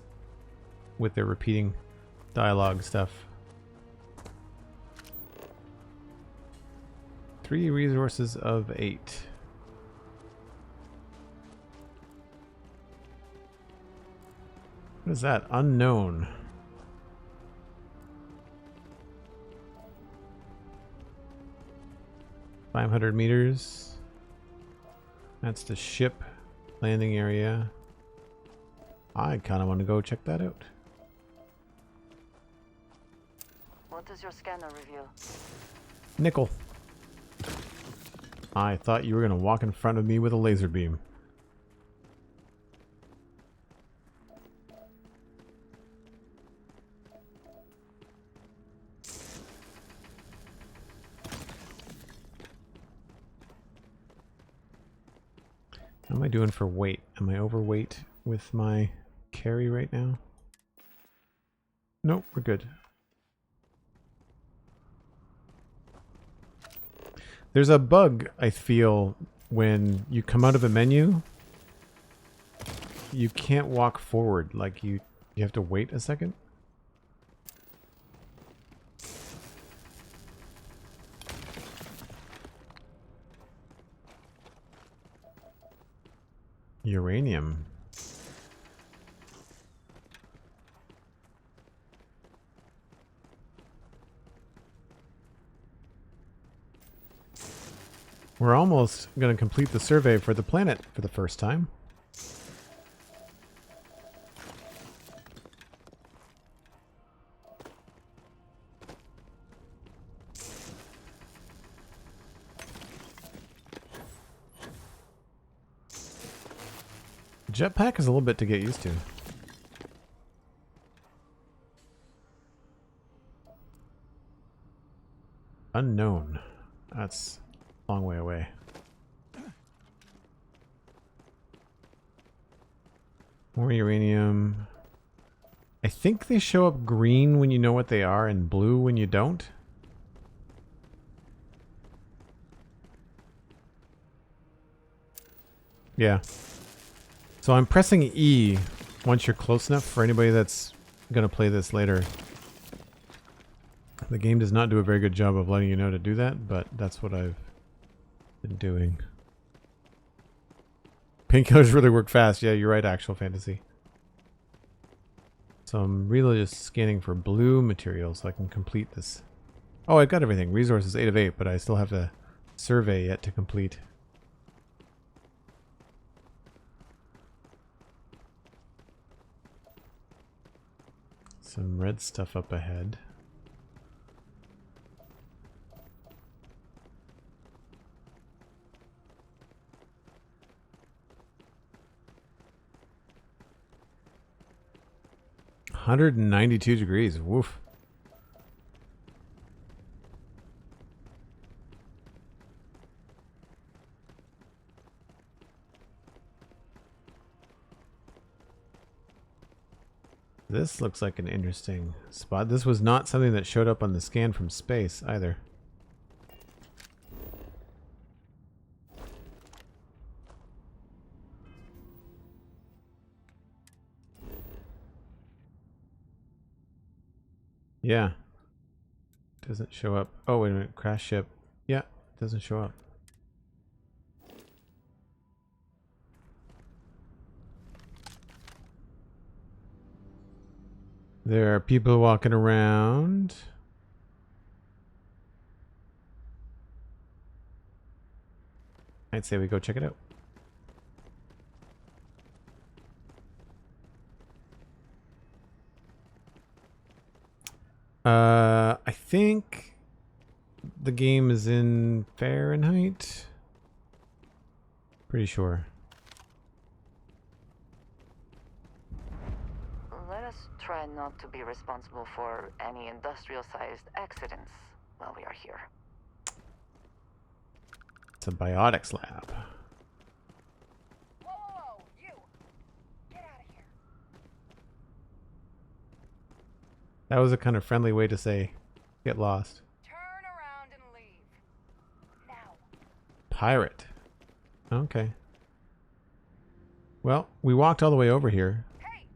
with their repeating dialogue stuff. 3 resources of 8. What is that? Unknown. $500 meters. That's the ship landing area. I kind of want to go check that out. What does your scanner reveal? Nickel. I thought you were going to walk in front of me with a laser beam. How am I doing for weight? Am I overweight with my carry right now? Nope, we're good. There's a bug, I feel, when you come out of a menu. You can't walk forward. Like you have to wait a second. Uranium. We're almost going to complete the survey for the planet for the first time. Jetpack is a little bit to get used to. Unknown. That's a long way away. More uranium. I think they show up green when you know what they are and blue when you don't. Yeah. So I'm pressing E once you're close enough for anybody that's going to play this later. The game does not do a very good job of letting you know to do that, but that's what I've been doing. Painkillers really work fast. Yeah, you're right, Actual Fantasy. So I'm really just scanning for blue materials so I can complete this. Oh, I've got everything. Resources 8 of 8, but I still have the survey yet to complete. Some red stuff up ahead. $192. Woof. This looks like an interesting spot. This was not something that showed up on the scan from space either. Yeah. Doesn't show up. Oh, wait a minute. Crash ship. Yeah, doesn't show up. There are people walking around. I'd say we go check it out. I think the game is in Fahrenheit. Pretty sure. Let us try not to be responsible for any industrial-sized accidents while we are here. It's a biotics lab. Whoa, you! Get out of here. That was a kind of friendly way to say, get lost. Turn around and leave. Now. Pirate. Okay. Well, we walked all the way over here. Hey!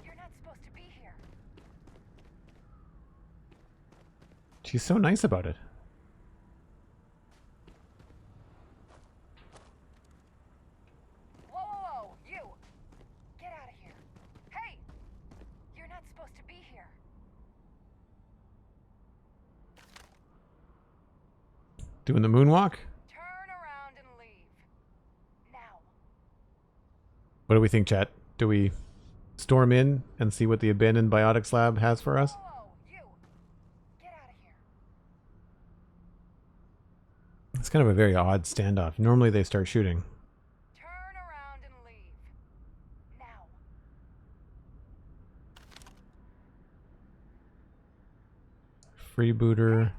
You're not supposed to be here. She's so nice about it. Whoa, you! Get out of here. Hey! You're not supposed to be here. Doing the moonwalk? Turn around and leave. Now. What do we think, chat? Do we storm in and see what the abandoned biotics lab has for us? Whoa, you! Get out of here. It's kind of a very odd standoff. Normally they start shooting. Turn around and leave. Now. Freebooter.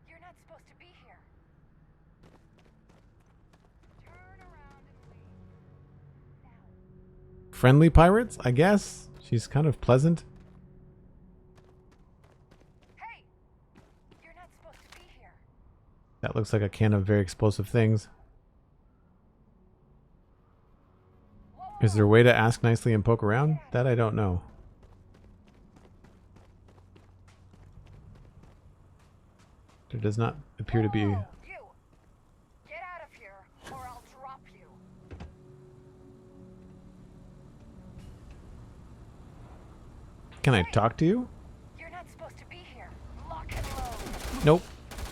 You're not supposed to be here. Turn around and leave. Now. Friendly pirates, I guess. She's kind of pleasant. Hey! You're not supposed to be here. That looks like a can of very explosive things. Is there a way to ask nicely and poke around? That I don't know. There does not appear to be... You! Get out of here, or I'll drop you. Can I talk to you? You're not supposed to be here. Lock and load. Nope.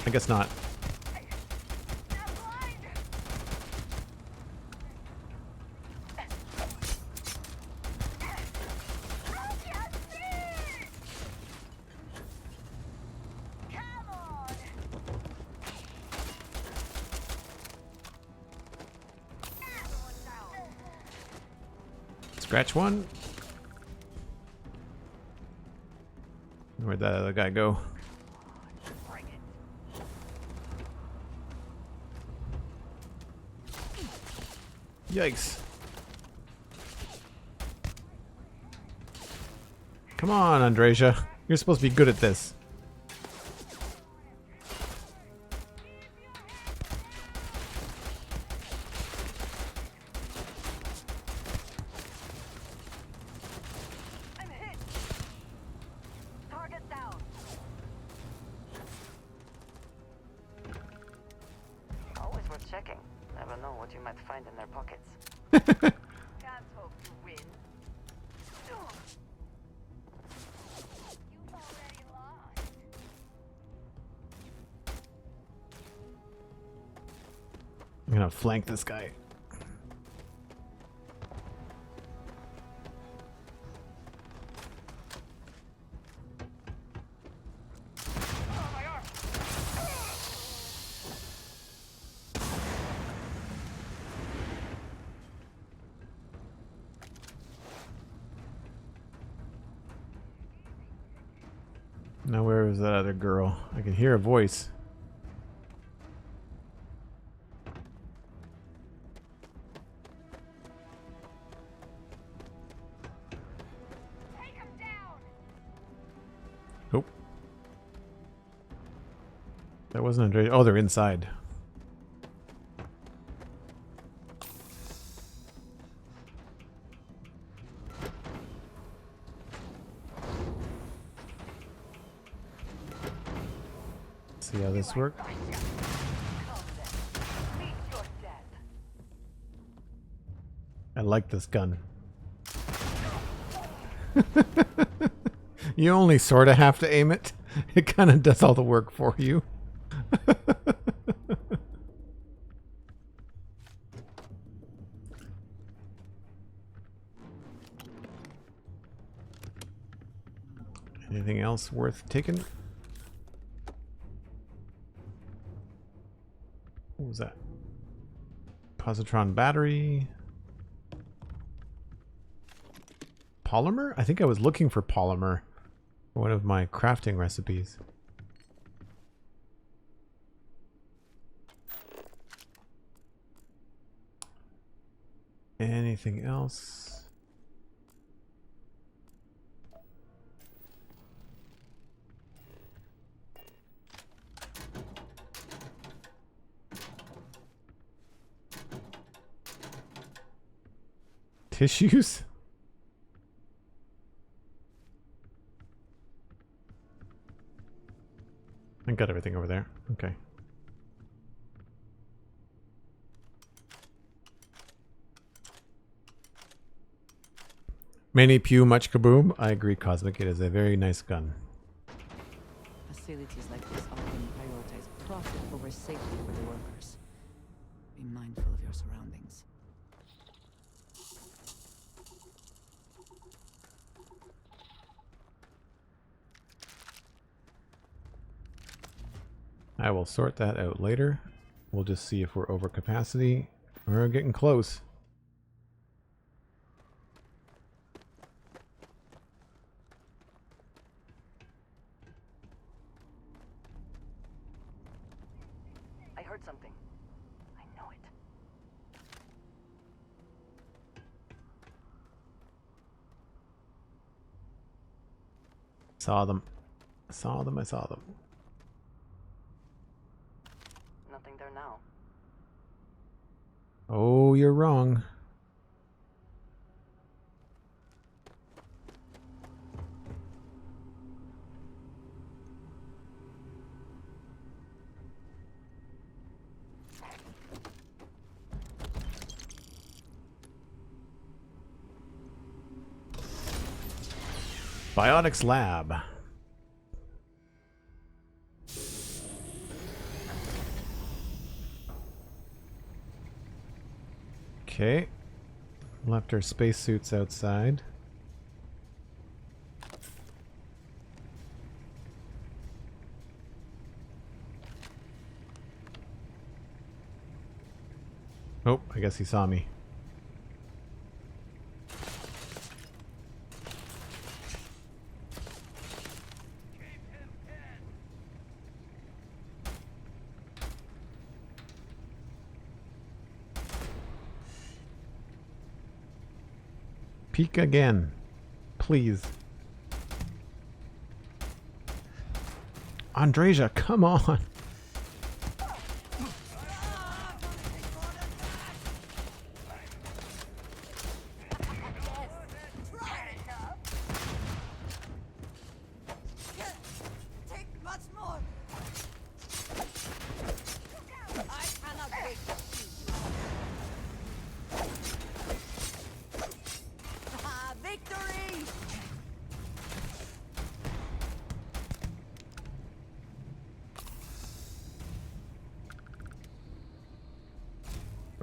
I guess not. Scratch one. Where'd that other guy go? Yikes. Come on, Andreja. You're supposed to be good at this. Always worth checking. Never know what you might find in their pockets. Can't hope to win. You've already lost. I'm gonna flank this guy. Now where is that other girl? I can hear a voice. Take him down. Nope. That wasn't Andrea. Oh, they're inside. See how this works? I like this gun. You only sort of have to aim it. It kind of does all the work for you. Anything else worth taking? What was that? Positron battery. Polymer? I think I was looking for polymer for one of my crafting recipes. Anything else? Tissues? I got everything over there. Okay. Many pew, much kaboom. I agree, Cosmic. It is a very nice gun. Facilities like this often prioritize profit over safety for the workers. Be mindful of your surroundings. I will sort that out later. We'll just see if we're over capacity. We're getting close. I heard something. I know it. Saw them. I saw them. I saw them. Nothing there now. Oh, you're wrong. Biotics Lab. Okay. Left our spacesuits outside. Oh, I guess he saw me. Peek again, please. Andreja, come on.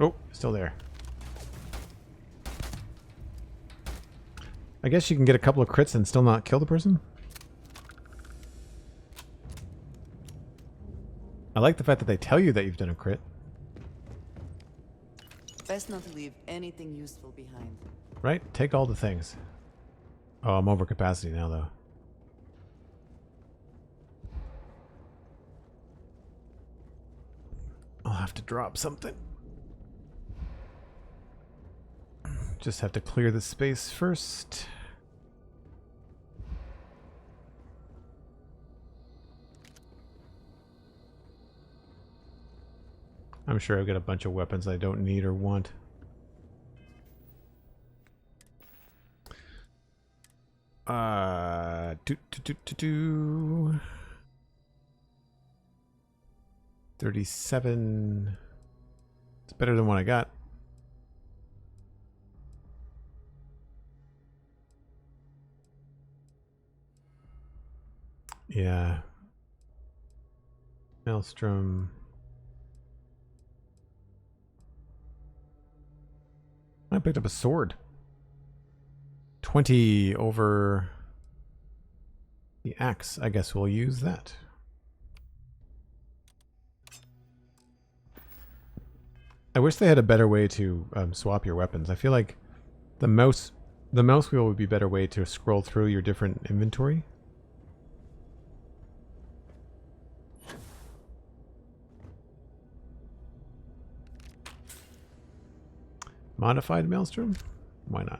Oh, still there. I guess you can get a couple of crits and still not kill the person? I like the fact that they tell you that you've done a crit. Best not to leave anything useful behind. Right? Take all the things. Oh, I'm over capacity now, though. I'll have to drop something. Just have to clear the space first. I'm sure I've got a bunch of weapons I don't need or want. Do 37. It's better than what I got. Yeah. Maelstrom. I picked up a sword. 20 over the axe. I guess we'll use that. I wish they had a better way to swap your weapons. I feel like the mouse wheel would be a better way to scroll through your different inventory. Modified Maelstrom? Why not?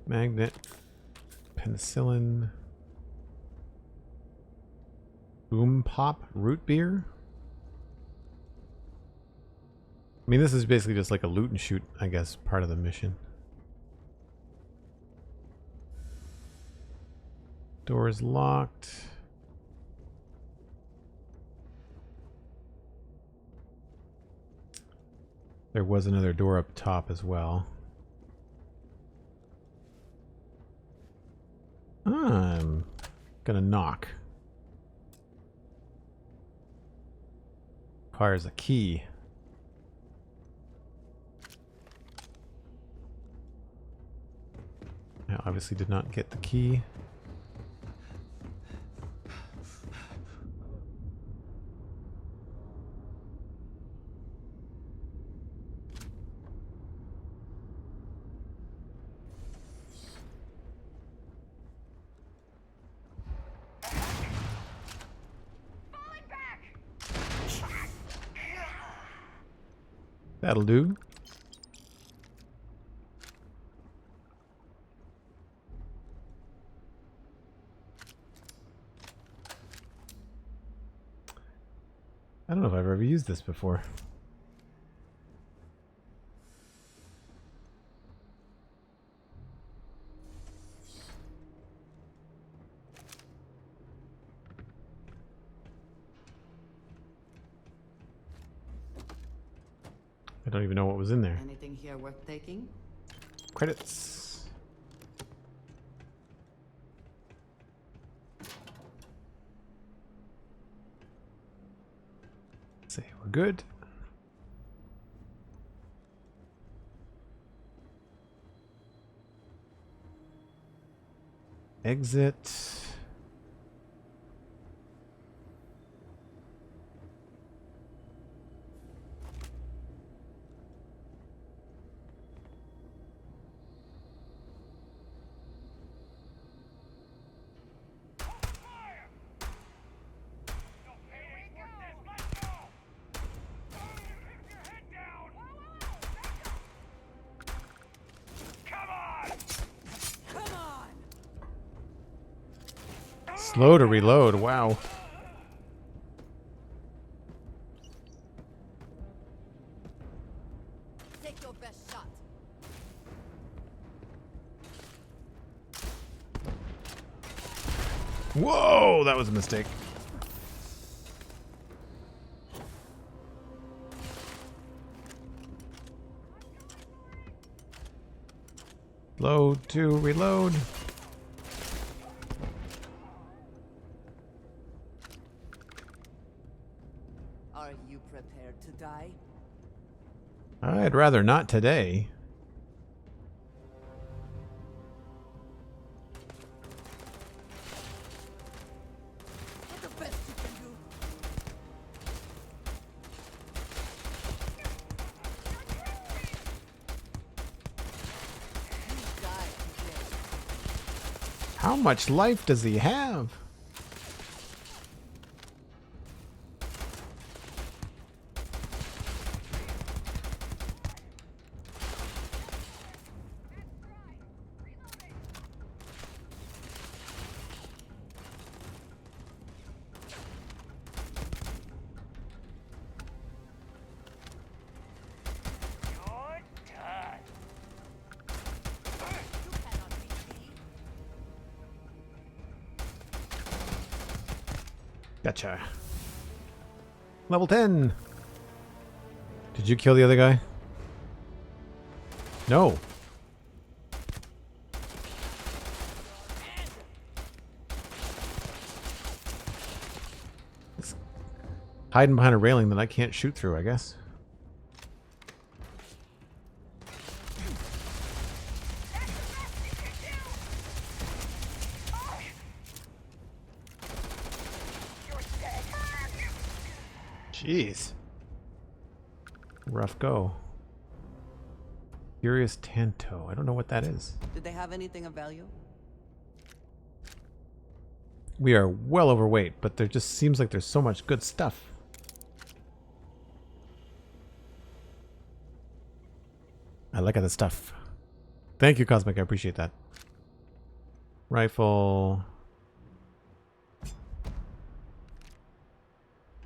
Magnet. Penicillin. Boom Pop Root Beer? I mean, this is basically just like a loot and shoot, I guess, part of the mission. Door is locked. There was another door up top as well. I'm gonna knock. Requires a key. I obviously did not get the key. That'll do. I don't know if I've ever used this before. I don't even know what was in there. Anything here worth taking? Credits. Say we're good. Exit. Slow to reload, wow. Take your best shot. Whoa, that was a mistake. Slow to reload. Are you prepared to die? I'd rather not today. Do the best you can do. You die today. How much life does he have? Gotcha. Level 10. Did you kill the other guy? No. It's hiding behind a railing that I can't shoot through, I guess. Jeez. Rough go. Furious Tanto. I don't know what that is. Did they have anything of value? We are well overweight, but there just seems like there's so much good stuff. I like the stuff. Thank you, Cosmic. I appreciate that. Rifle.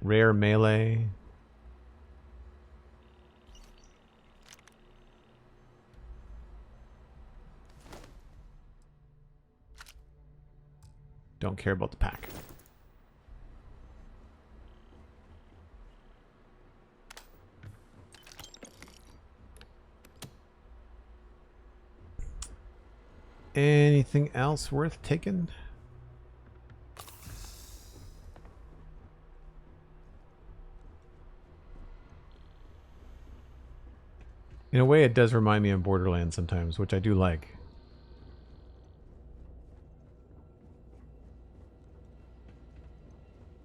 Rare melee. Don't care about the pack. Anything else worth taking? In a way, it does remind me of Borderlands sometimes, which I do like.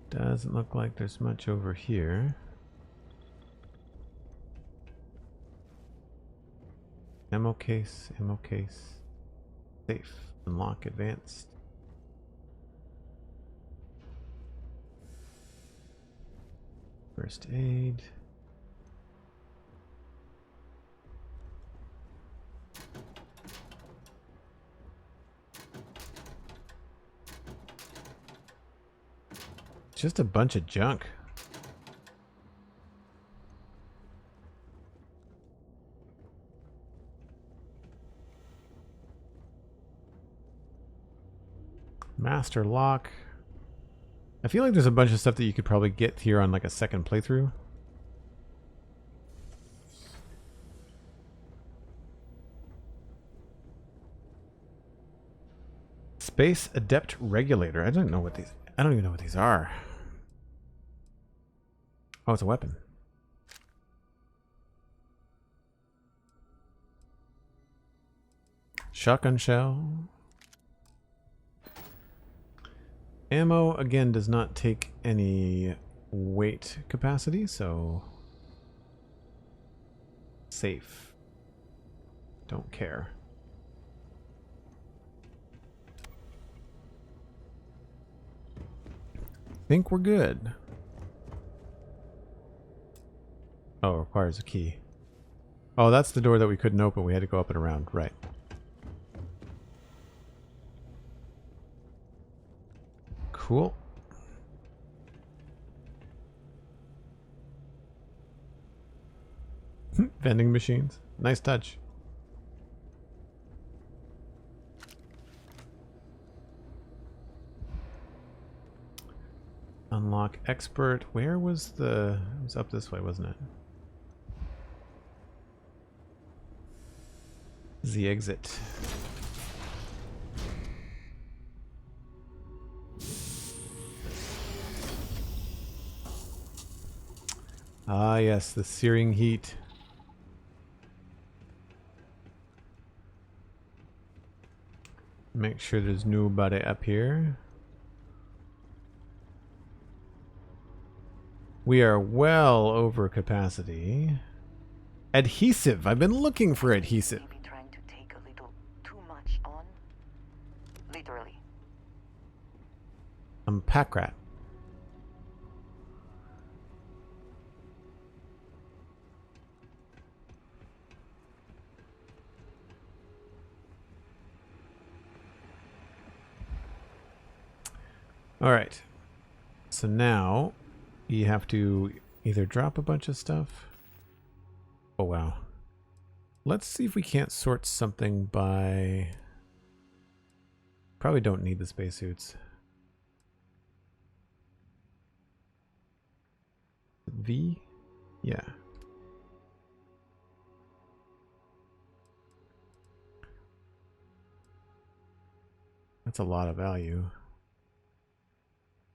Doesn't look like there's much over here. Ammo case, ammo case. Safe. Unlock advanced. First aid. Just a bunch of junk. Master lock. I feel like there's a bunch of stuff that you could probably get here on like a second playthrough. Space Adept Regulator. I don't know what these. I don't even know what these are. Oh, it's a weapon. Shotgun shell. Ammo, again, does not take any weight capacity, so safe. Don't care. Think we're good. Oh, requires a key. Oh, that's the door that we couldn't open. We had to go up and around. Right. Cool. Vending machines. Nice touch. Unlock expert. Where was the... It was up this way, wasn't it? The exit. Ah, yes, the searing heat. Make sure there's nobody up here. We are well over capacity. Adhesive. I've been looking for adhesive. Maybe trying to take a little too much on. Literally. I'm pack rat. All right. So now you have to either drop a bunch of stuff. Oh, wow. Let's see if we can't sort something by... Probably don't need the spacesuits. V? Yeah. That's a lot of value.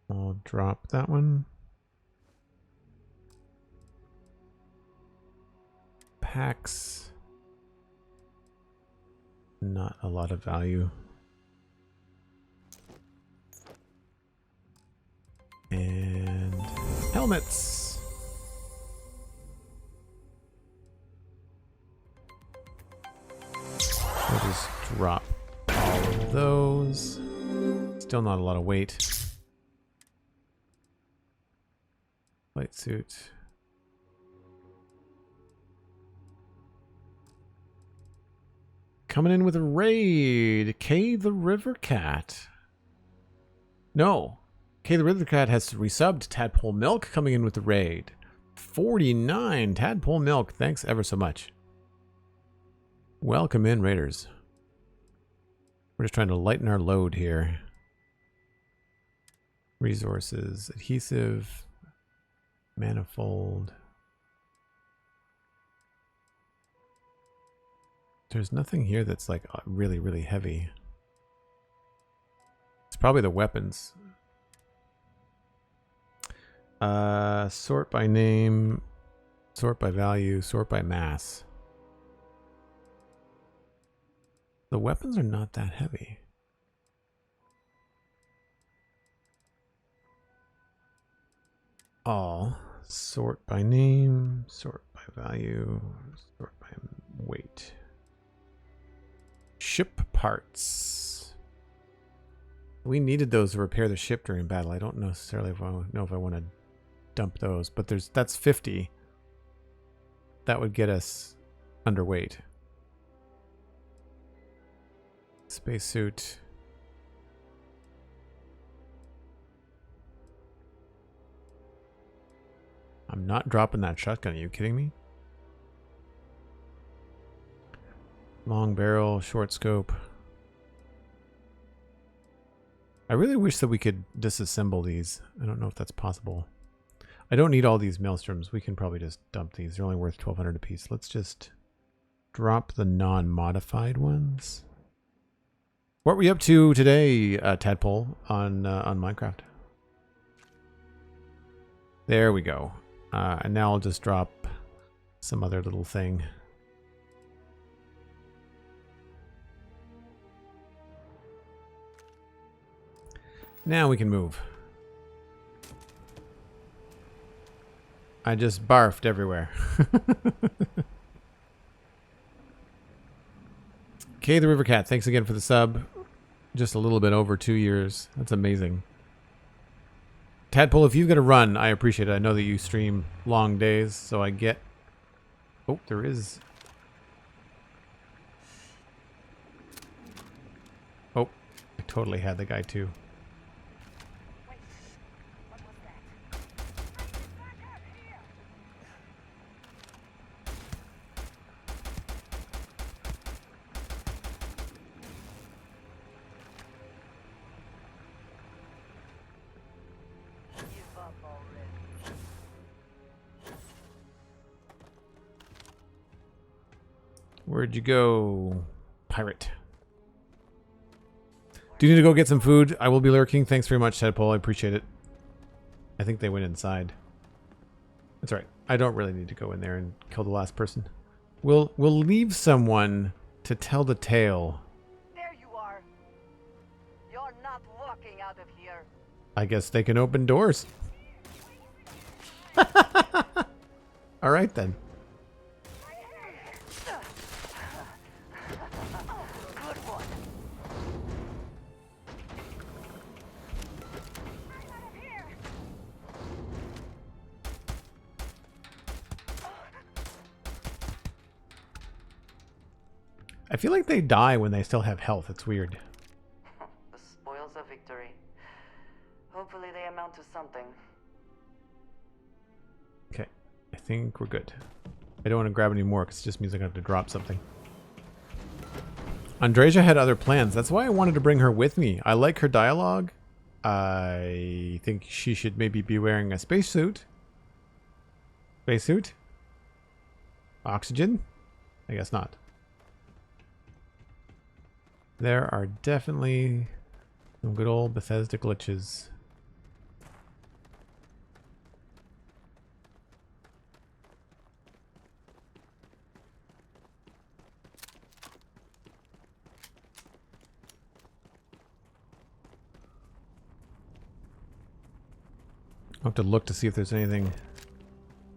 I'll drop that one. Packs. Not a lot of value. And helmets. We'll just drop all of those. Still not a lot of weight. Light suit. Coming in with a raid. Kay the River Cat. No. Kay the River Cat has resubbed. Tadpole Milk coming in with the raid. 49. Tadpole Milk. Thanks ever so much. Welcome in, raiders. We're just trying to lighten our load here. Resources. Adhesive. Manifold. There's nothing here that's like really, really heavy. It's probably the weapons. Sort by name, sort by value, sort by mass. The weapons are not that heavy. All. Sort by name, sort by value, sort by weight. Ship parts. We needed those to repair the ship during battle. I don't necessarily know if I want to dump those, but that's 50. That would get us underweight. Spacesuit. I'm not dropping that shotgun. Are you kidding me? Long barrel, short scope. I really wish that we could disassemble these. I don't know if that's possible. I don't need all these maelstroms. We can probably just dump these. They're only worth 1,200 apiece. Let's just drop the non-modified ones. What were you up to today, Tadpole, on Minecraft? There we go. And now I'll just drop some other little thing. Now we can move. I just barfed everywhere. Okay, the River Cat, thanks again for the sub. Just a little bit over 2 years. That's amazing. Tadpole, if you've got to run, I appreciate it. I know that you stream long days, so I get... Oh, there is... Oh, I totally had the guy too. Where'd you go, pirate? Do you need to go get some food? I will be lurking. Thanks very much, Tadpole. I appreciate it. I think they went inside. That's all right. I don't really need to go in there and kill the last person. We'll leave someone to tell the tale. There you are. You're not walking out of here. I guess they can open doors. All right then. I feel like they die when they still have health. It's weird. The spoils of victory. Hopefully they amount to something. Okay, I think we're good. I don't want to grab any more because it just means I'm going to have to drop something. Andreja had other plans. That's why I wanted to bring her with me. I like her dialogue. I think she should maybe be wearing a spacesuit. Spacesuit? Oxygen? I guess not. There are definitely some good old Bethesda glitches. I'll have to look to see if there's anything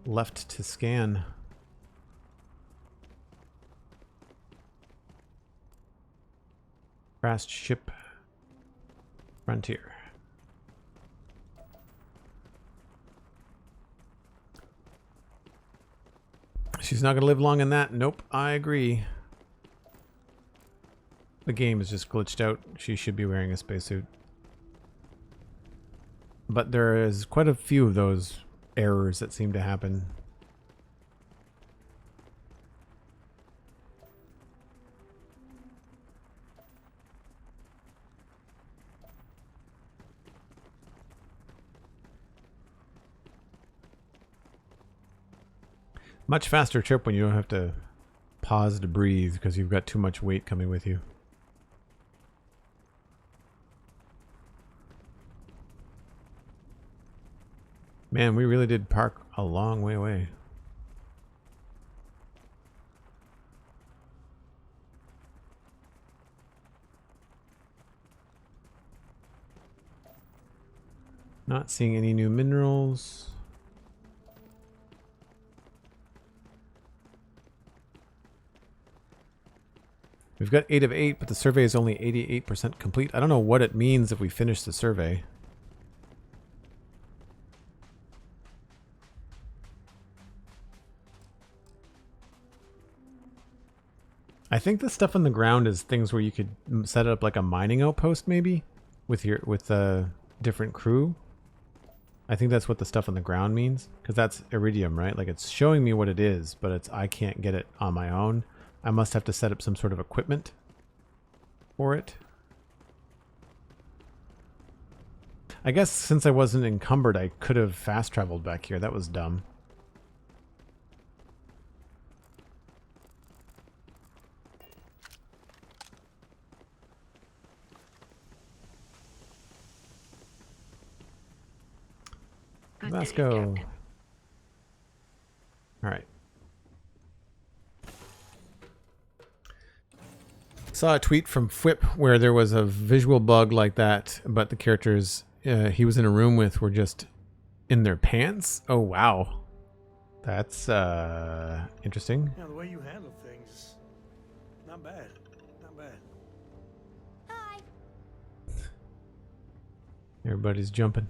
left to scan. Crashed ship. Frontier. She's not going to live long in that. Nope, I agree. The game is just glitched out. She should be wearing a spacesuit. But there is quite a few of those errors that seem to happen. Much faster trip when you don't have to pause to breathe because you've got too much weight coming with you. Man, we really did park a long way away. Not seeing any new minerals. We've got 8 of 8, but the survey is only 88% complete. I don't know what it means if we finish the survey. I think the stuff on the ground is things where you could set up like a mining outpost maybe with a different crew. I think that's what the stuff on the ground means, because that's iridium, right? Like it's showing me what it is, but I can't get it on my own. I must have to set up some sort of equipment for it. I guess since I wasn't encumbered, I could have fast traveled back here. That was dumb. Let's go. All right. Saw a tweet from Fwip where there was a visual bug like that, but the characters he was in a room with were just in their pants. Oh wow, that's interesting. Yeah, the way you handle things, not bad, not bad. Hi. Everybody's jumping.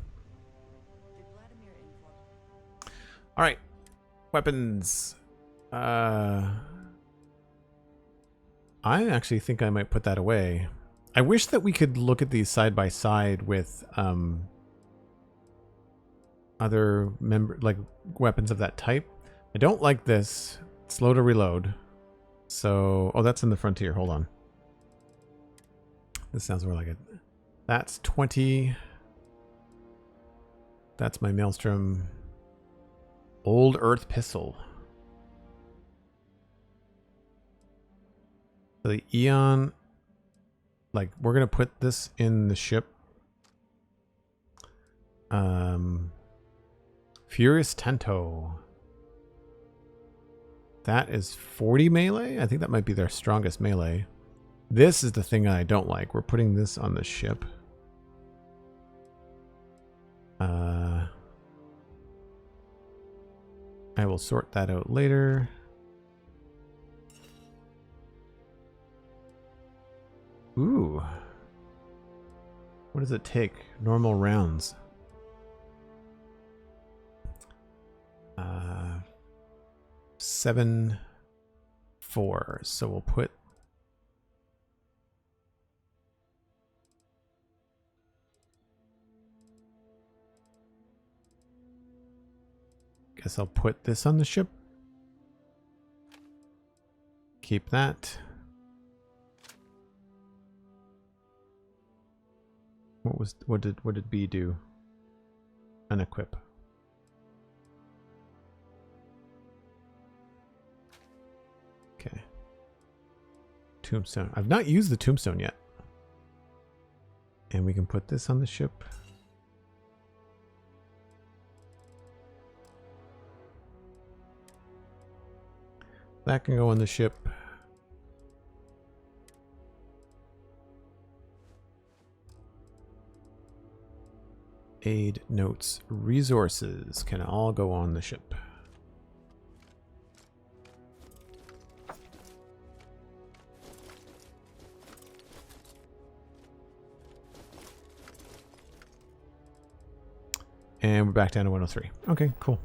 All right, weapons. I actually think I might put that away. I wish that we could look at these side by side with other weapons of that type. I don't like this. It's slow to reload. So, oh, that's in the frontier. Hold on. This sounds more like it. That's 20. That's my Maelstrom. Old Earth Pistol. So the Eon, like, we're going to put this in the ship. Furious Tento. That is 40 melee. I think that might be their strongest melee. This is the thing I don't like. We're putting this on the ship. I will sort that out later. Ooh. What does it take? Normal rounds. 7, 4. So we'll put... Guess I'll put this on the ship. Keep that. What did B do? Unequip. Okay. Tombstone. I've not used the tombstone yet. And we can put this on the ship. That can go on the ship. Aid, notes, resources can all go on the ship. And we're back down to 103. Okay, cool.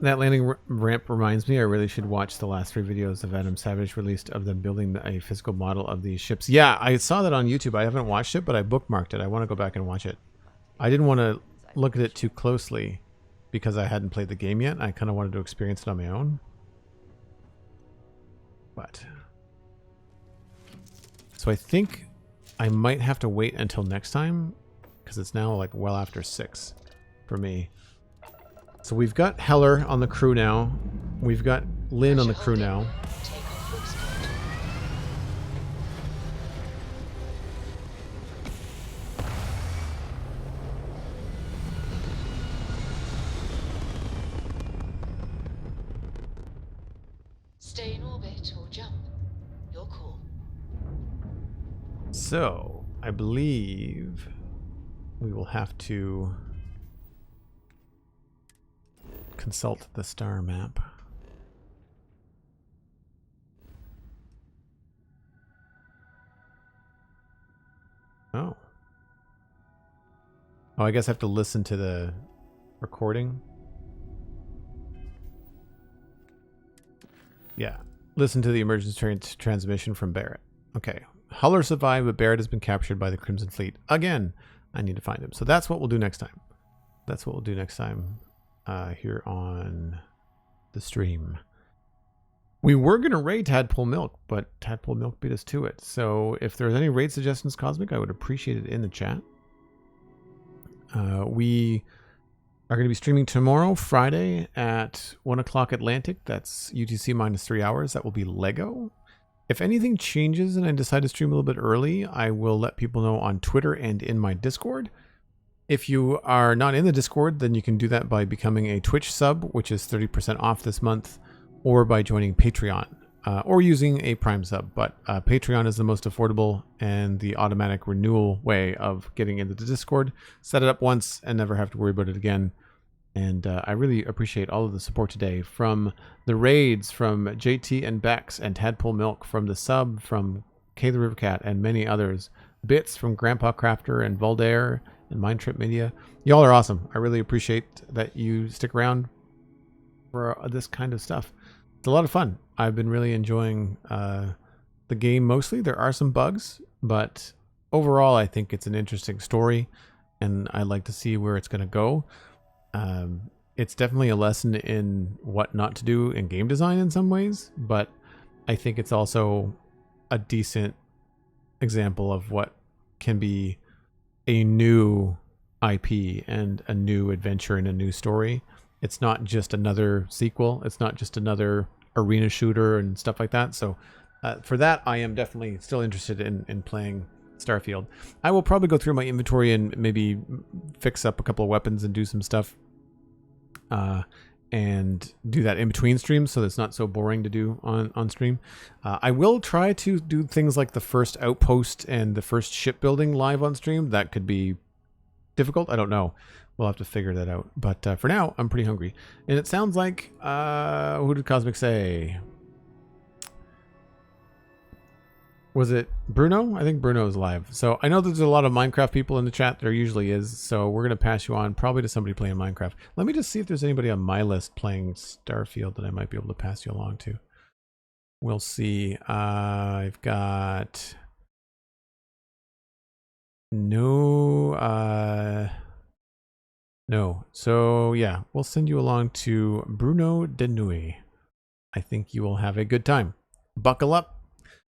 That landing ramp reminds me I really should watch the last 3 videos of Adam Savage released of them building a physical model of these ships. Yeah, I saw that on YouTube. I haven't watched it, but I bookmarked it. I want to go back and watch it. I didn't want to look at it too closely because I hadn't played the game yet. I kind of wanted to experience it on my own. But... So I think I might have to wait until next time because it's now like well after 6 for me. So we've got Heller on the crew now. We've got Lynn on the crew now. Stay in orbit or jump. Your call. So I believe we will have to consult the star map. Oh. Oh, I guess I have to listen to the recording. Yeah. Listen to the emergency transmission from Barrett. Okay. Huller survived, but Barrett has been captured by the Crimson Fleet. Again, I need to find him. So that's what we'll do next time. That's what we'll do next time. Here on the stream. We were going to raid Tadpole Milk, but Tadpole Milk beat us to it. So if there's any raid suggestions, Cosmic, I would appreciate it in the chat. We are going to be streaming tomorrow, Friday, at 1 o'clock Atlantic. That's UTC minus 3 hours. That will be Lego. If anything changes and I decide to stream a little bit early, I will let people know on Twitter and in my Discord. If you are not in the Discord, then you can do that by becoming a Twitch sub, which is 30% off this month, or by joining Patreon, or using a Prime sub. But Patreon is the most affordable and the automatic renewal way of getting into the Discord. Set it up once and never have to worry about it again. And I really appreciate all of the support today from the raids, from JT and Bex and Tadpole Milk, from the sub, from Kay the Rivercat, and many others. Bits from GrandpaCrafter and Voldare and MindTripMedia. Y'all are awesome. I really appreciate that you stick around for this kind of stuff. It's a lot of fun. I've been really enjoying the game mostly. There are some bugs, but overall I think it's an interesting story, and I like to see where it's going to go. It's definitely a lesson in what not to do in game design in some ways, but I think it's also a decent example of what can be a new IP and a new adventure and a new story. It's not just another sequel. It's not just another arena shooter and stuff like that. So for that, I am definitely still interested in playing Starfield. I will probably go through my inventory and maybe fix up a couple of weapons and do some stuff. And do that in between streams so that it's not so boring to do on stream. I will try to do things like the first outpost and the first shipbuilding live on stream. That could be difficult. I don't know. We'll have to figure that out. But for now, I'm pretty hungry. And it sounds like, who did Cosmic say? Was it Bruno? I think Bruno is live. So I know there's a lot of Minecraft people in the chat. There usually is. So we're going to pass you on probably to somebody playing Minecraft. Let me just see if there's anybody on my list playing Starfield that I might be able to pass you along to. We'll see. I've got... No. So yeah, we'll send you along to Bruno Denouy. I think you will have a good time. Buckle up.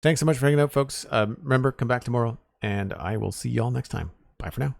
Thanks so much for hanging out, folks. Remember, come back tomorrow, and I will see y'all next time. Bye for now.